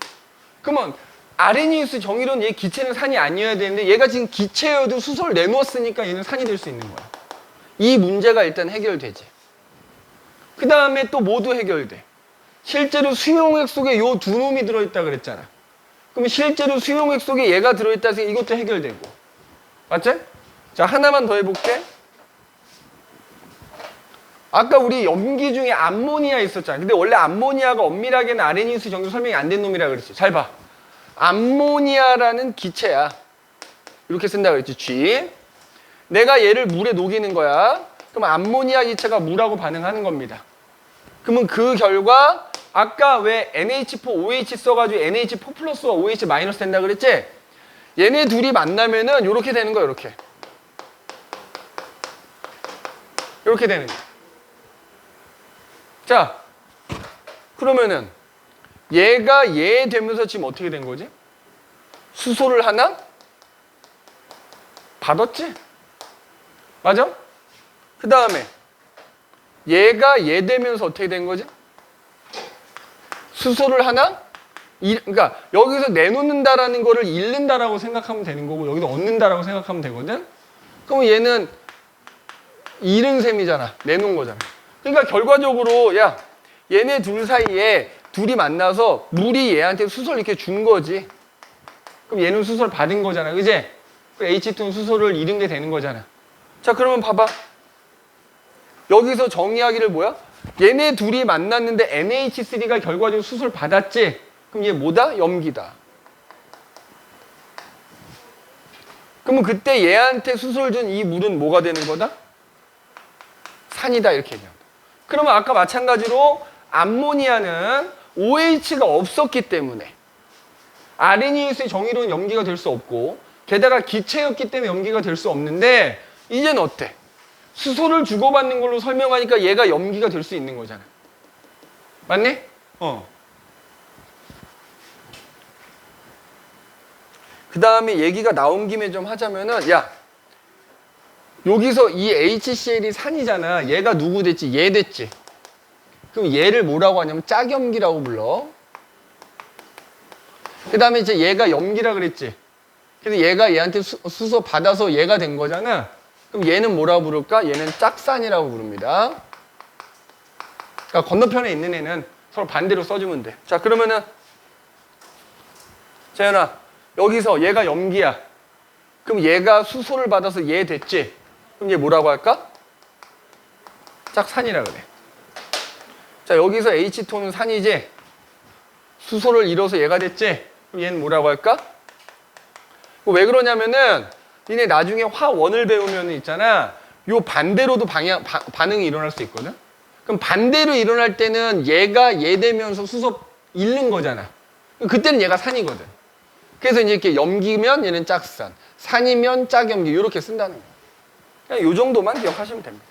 그러면 아레니우스 정의로는 얘 기체는 산이 아니어야 되는데 얘가 지금 기체여도 수소를 내놓았으니까 얘는 산이 될 수 있는 거야. 이 문제가 일단 해결되지. 그 다음에 또 모두 해결돼. 실제로 수용액 속에 요 두 놈이 들어있다 그랬잖아. 그럼 실제로 수용액 속에 얘가 들어있다 해서 이것도 해결되고. 맞지? 자, 하나만 더 해볼게. 아까 우리 염기 중에 암모니아 있었잖아. 근데 원래 암모니아가 엄밀하게는 아레니우스 정도 설명이 안 된 놈이라 그랬지. 잘 봐. 암모니아라는 기체야. 이렇게 쓴다 그랬지. G. 내가 얘를 물에 녹이는 거야. 그럼 암모니아 기체가 물하고 반응하는 겁니다. 그러면 그 결과 아까 왜 NH4OH 써가지고 NH4 플러스와 OH 마이너스 된다 그랬지? 얘네 둘이 만나면은 이렇게 되는 거야. 이렇게. 이렇게 되는 거야. 자, 그러면은 얘가 얘 되면서 지금 어떻게 된 거지? 수소를 하나 받았지? 맞아? 그 다음에 얘가 얘 되면서 어떻게 된 거지? 수소를 하나? 그러니까 여기서 내놓는다라는 거를 잃는다라고 생각하면 되는 거고 여기서 얻는다라고 생각하면 되거든? 그럼 얘는 잃은 셈이잖아. 내놓은 거잖아. 그러니까 결과적으로 야, 얘네 둘 사이에 둘이 만나서 물이 얘한테 수소를 이렇게 준 거지. 그럼 얘는 수소를 받은 거잖아. 그지? H2는 수소를 잃은 게 되는 거잖아. 자, 그러면 봐봐. 여기서 정의하기를 뭐야? 얘네 둘이 만났는데 NH3가 결과적으로 수소를 받았지? 그럼 얘 뭐다? 염기다. 그러면 그때 얘한테 수소를 준 이 물은 뭐가 되는 거다? 산이다 이렇게 얘기합니다. 그러면 아까 마찬가지로 암모니아는 OH가 없었기 때문에 아레니우스의 정의로는 염기가 될 수 없고 게다가 기체였기 때문에 염기가 될 수 없는데 이제는 어때? 수소를 주고받는 걸로 설명하니까 얘가 염기가 될 수 있는 거잖아. 맞네? 그 다음에 얘기가 나온 김에 좀 하자면은 야 여기서 이 HCl이 산이잖아. 얘가 누구 됐지? 얘 됐지. 그럼 얘를 뭐라고 하냐면 짝염기라고 불러. 그 다음에 이제 얘가 염기라 그랬지. 그래서 얘가 얘한테 수소 받아서 얘가 된 거잖아. 그럼 얘는 뭐라고 부를까? 얘는 짝산이라고 부릅니다. 그러니까 건너편에 있는 애는 서로 반대로 써주면 돼. 자 그러면은 재현아 여기서 얘가 염기야. 그럼 얘가 수소를 받아서 얘 됐지. 그럼 얘 뭐라고 할까? 짝산이라 그래. 자 여기서 H2는 산이지. 수소를 잃어서 얘가 됐지. 그럼 얘는 뭐라고 할까? 왜 그러냐면은 니네 나중에 화원을 배우면 있잖아. 요 반대로도 반응이 일어날 수 있거든. 그럼 반대로 일어날 때는 얘가 얘 되면서 수소 잃는 거잖아. 그때는 얘가 산이거든. 그래서 이제 이렇게 염기면 얘는 짝산, 산이면 짝염기 이렇게 쓴다는 거야. 그냥 요 정도만 기억하시면 됩니다.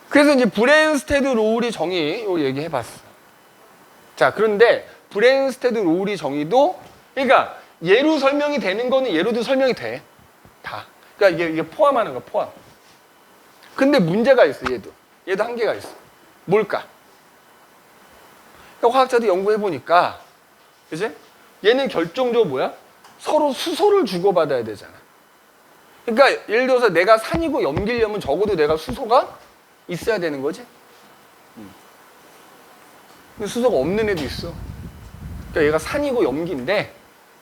그래서 이제 브레인스테드 로울이 정의 요 얘기해봤어. 자 그런데 브레인스테드 로울이 정의도 그러니까 얘로 설명이 되는 거는 얘로도 설명이 돼. 다. 그러니까 이게 포함하는 거야, 포함. 근데 문제가 있어, 얘도 한계가 있어. 뭘까? 그러니까 화학자도 연구해보니까, 그치? 얘는 결정적으로 뭐야? 서로 수소를 주고받아야 되잖아. 그러니까 예를 들어서 내가 산이고 염기려면 적어도 내가 수소가 있어야 되는 거지. 근데 수소가 없는 애도 있어. 그러니까 얘가 산이고 염기인데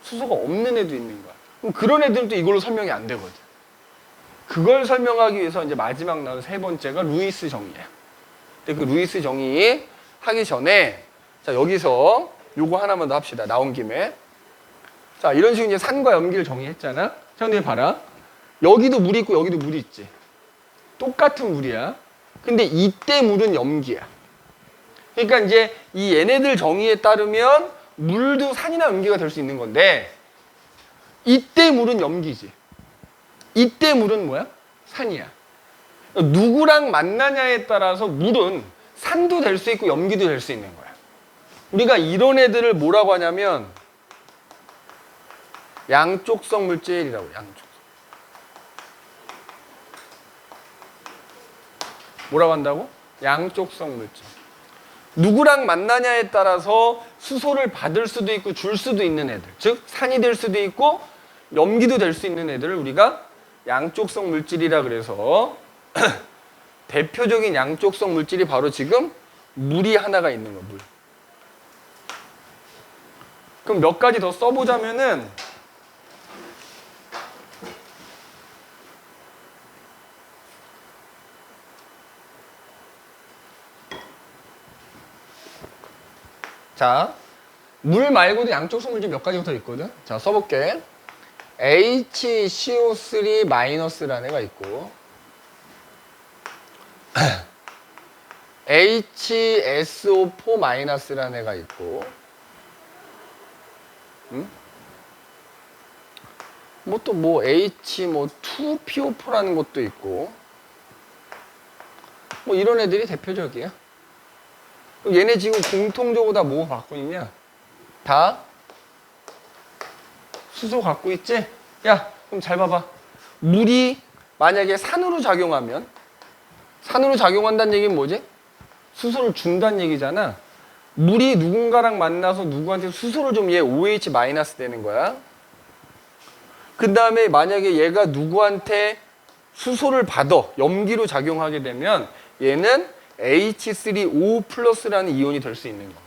수소가 없는 애도 있는 거야. 그럼 그런 애들은 또 이걸로 설명이 안 되거든. 그걸 설명하기 위해서 이제 마지막 나온 세 번째가 루이스 정의야. 근데 그 루이스 정의 하기 전에 자 여기서 요거 하나만 더 합시다. 나온 김에. 자 이런 식으로 이제 산과 염기를 정의했잖아. 자 근데 봐라. 여기도 물이 있고 여기도 물이 있지. 똑같은 물이야. 근데 이때 물은 염기야. 그러니까 이제 이 얘네들 정의에 따르면 물도 산이나 염기가 될 수 있는 건데 이때 물은 염기지. 이때 물은 뭐야? 산이야. 누구랑 만나냐에 따라서 물은 산도 될 수 있고 염기도 될 수 있는 거야. 우리가 이런 애들을 뭐라고 하냐면 양쪽성 물질이라고 해요. 양쪽성. 뭐라고 한다고? 양쪽성 물질. 누구랑 만나냐에 따라서 수소를 받을 수도 있고 줄 수도 있는 애들. 즉 산이 될 수도 있고 염기도 될 수 있는 애들을 우리가 양쪽성 물질이라 그래서 대표적인 양쪽성 물질이 바로 지금 물이 하나가 있는 거야. 물. 그럼 몇 가지 더 써보자면은 자, 물 말고도 양쪽성 물질 몇 가지 더 있거든. 자, 써볼게. HCO3- 라는 애가 있고 HSO4- 라는 애가 있고 뭐 또 뭐 H2PO4라는 것도 있고 뭐 이런 애들이 대표적이야. 그럼 얘네 지금 공통적으로 다 뭐 갖고 있냐? 다 수소 갖고 있지? 야, 그럼 잘 봐봐. 물이 만약에 산으로 작용하면 산으로 작용한다는 얘기는 뭐지? 수소를 준다는 얘기잖아. 물이 누군가랑 만나서 누구한테 수소를 좀 얘 OH- 되는 거야. 그 다음에 만약에 얘가 누구한테 수소를 받아 염기로 작용하게 되면 얘는 H3O+라는 이온이 될 수 있는 거.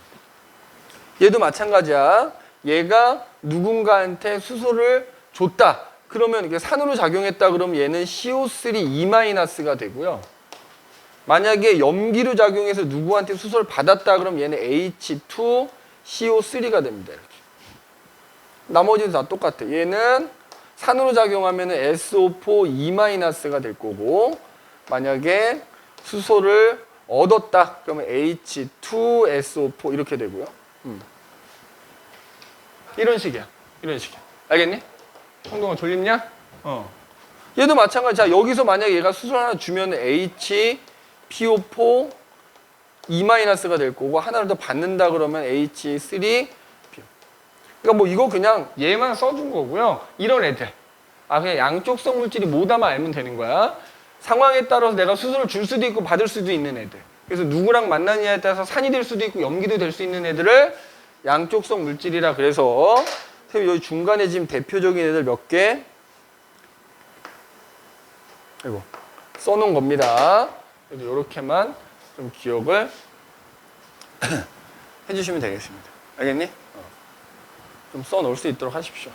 얘도 마찬가지야. 얘가 누군가한테 수소를 줬다. 그러면 이게 산으로 작용했다. 그러면 얘는 CO3- 되고요. 만약에 염기로 작용해서 누구한테 수소를 받았다. 그러면 얘는 H2CO3가 됩니다. 이렇게. 나머지는 다 똑같아. 얘는 산으로 작용하면은 SO4 가 될 거고, 만약에 수소를 얻었다 그러면 H2SO4 이렇게 되고요. 이런 식이야. 이런 식이야. 알겠니? 성동아 졸립냐? 얘도 마찬가지. 자, 여기서 만약에 얘가 수소 하나 주면 HPO4 2-가 될 거고, 하나를 더 받는다 그러면 H3. 그러니까 뭐 이거 그냥 얘만 써준 거고요. 이런 애들. 그냥 양쪽성 물질이 뭐다만 알면 되는 거야. 상황에 따라서 내가 수소를 줄 수도 있고 받을 수도 있는 애들. 그래서 누구랑 만나느냐에 따라서 산이 될 수도 있고 염기도 될 수 있는 애들을 양쪽성 물질이라 그래서 여기 중간에 지금 대표적인 애들 몇 개 써놓은 겁니다. 그래서 이렇게만 좀 기억을 해주시면 되겠습니다. 알겠니? 좀 써놓을 수 있도록 하십시오.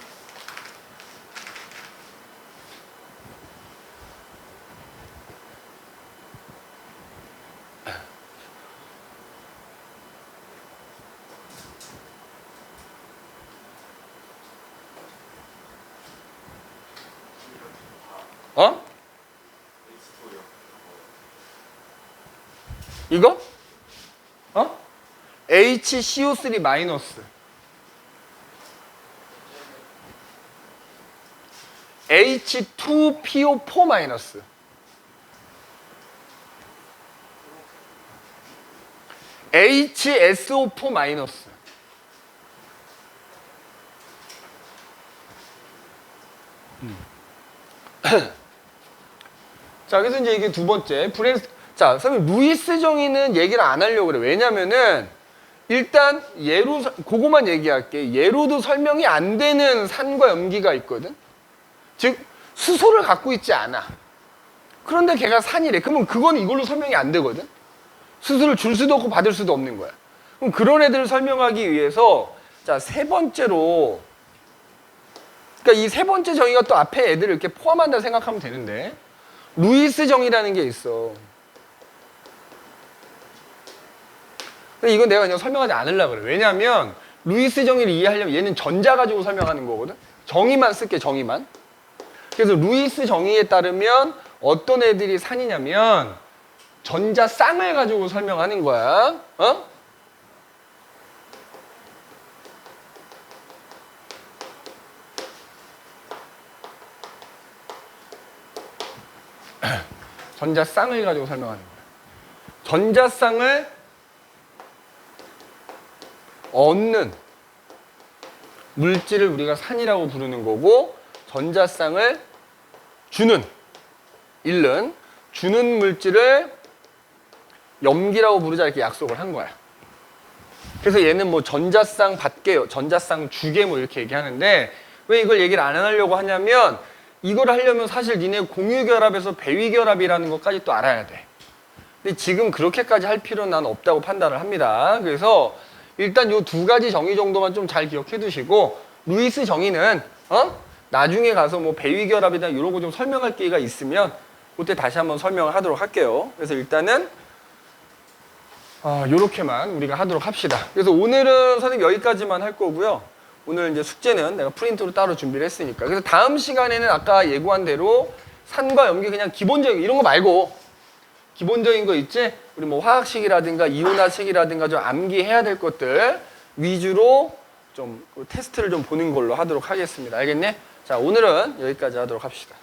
이거? HCO3 마이너스. H2PO4 마이너스. HSO4 마이너스. 자, 그래서 이제 이게 두 번째. 자, 선생님, 루이스 정의는 얘기를 안 하려고 그래. 왜냐면은, 일단, 그거만 얘기할게. 얘로도 설명이 안 되는 산과 염기가 있거든? 즉, 수소를 갖고 있지 않아. 그런데 걔가 산이래. 그러면 그건 이걸로 설명이 안 되거든? 수소를 줄 수도 없고 받을 수도 없는 거야. 그럼 그런 애들을 설명하기 위해서, 자, 세 번째로, 그러니까 이 세 번째 정의가 또 앞에 애들을 이렇게 포함한다 생각하면 되는데, 루이스 정의라는 게 있어. 근데 이건 내가 그냥 설명하지 않으려고 그래. 왜냐면 루이스 정의를 이해하려면 얘는 전자 가지고 설명하는 거거든. 정의만 쓸게, 정의만. 그래서 루이스 정의에 따르면 어떤 애들이 산이냐면 전자 쌍을 가지고 설명하는 거야. 전자쌍을 가지고 설명하는 거야. 전자쌍을 얻는 물질을 우리가 산이라고 부르는 거고, 전자쌍을 잃는 주는 물질을 염기라고 부르자 이렇게 약속을 한 거야. 그래서 얘는 뭐 전자쌍 받게, 전자쌍 주게 뭐 이렇게 얘기하는데, 왜 이걸 얘기를 안 하려고 하냐면 이걸 하려면 사실 니네 공유결합에서 배위결합이라는 것까지 또 알아야 돼. 근데 지금 그렇게까지 할 필요는 난 없다고 판단을 합니다. 그래서 일단 요 두 가지 정의 정도만 좀 잘 기억해 두시고, 루이스 정의는 나중에 가서 뭐 배위결합이나 이런 거 좀 설명할 기회가 있으면 그때 다시 한번 설명을 하도록 할게요. 그래서 일단은 요렇게만 우리가 하도록 합시다. 그래서 오늘은 선생님 여기까지만 할 거고요. 오늘 이제 숙제는 내가 프린트로 따로 준비를 했으니까. 그래서 다음 시간에는 아까 예고한 대로 산과 염기 그냥 기본적인 이런 거 말고 기본적인 거 있지? 우리 뭐 화학식이라든가 이온화식이라든가 좀 암기해야 될 것들 위주로 좀 테스트를 좀 보는 걸로 하도록 하겠습니다. 알겠니? 자, 오늘은 여기까지 하도록 합시다.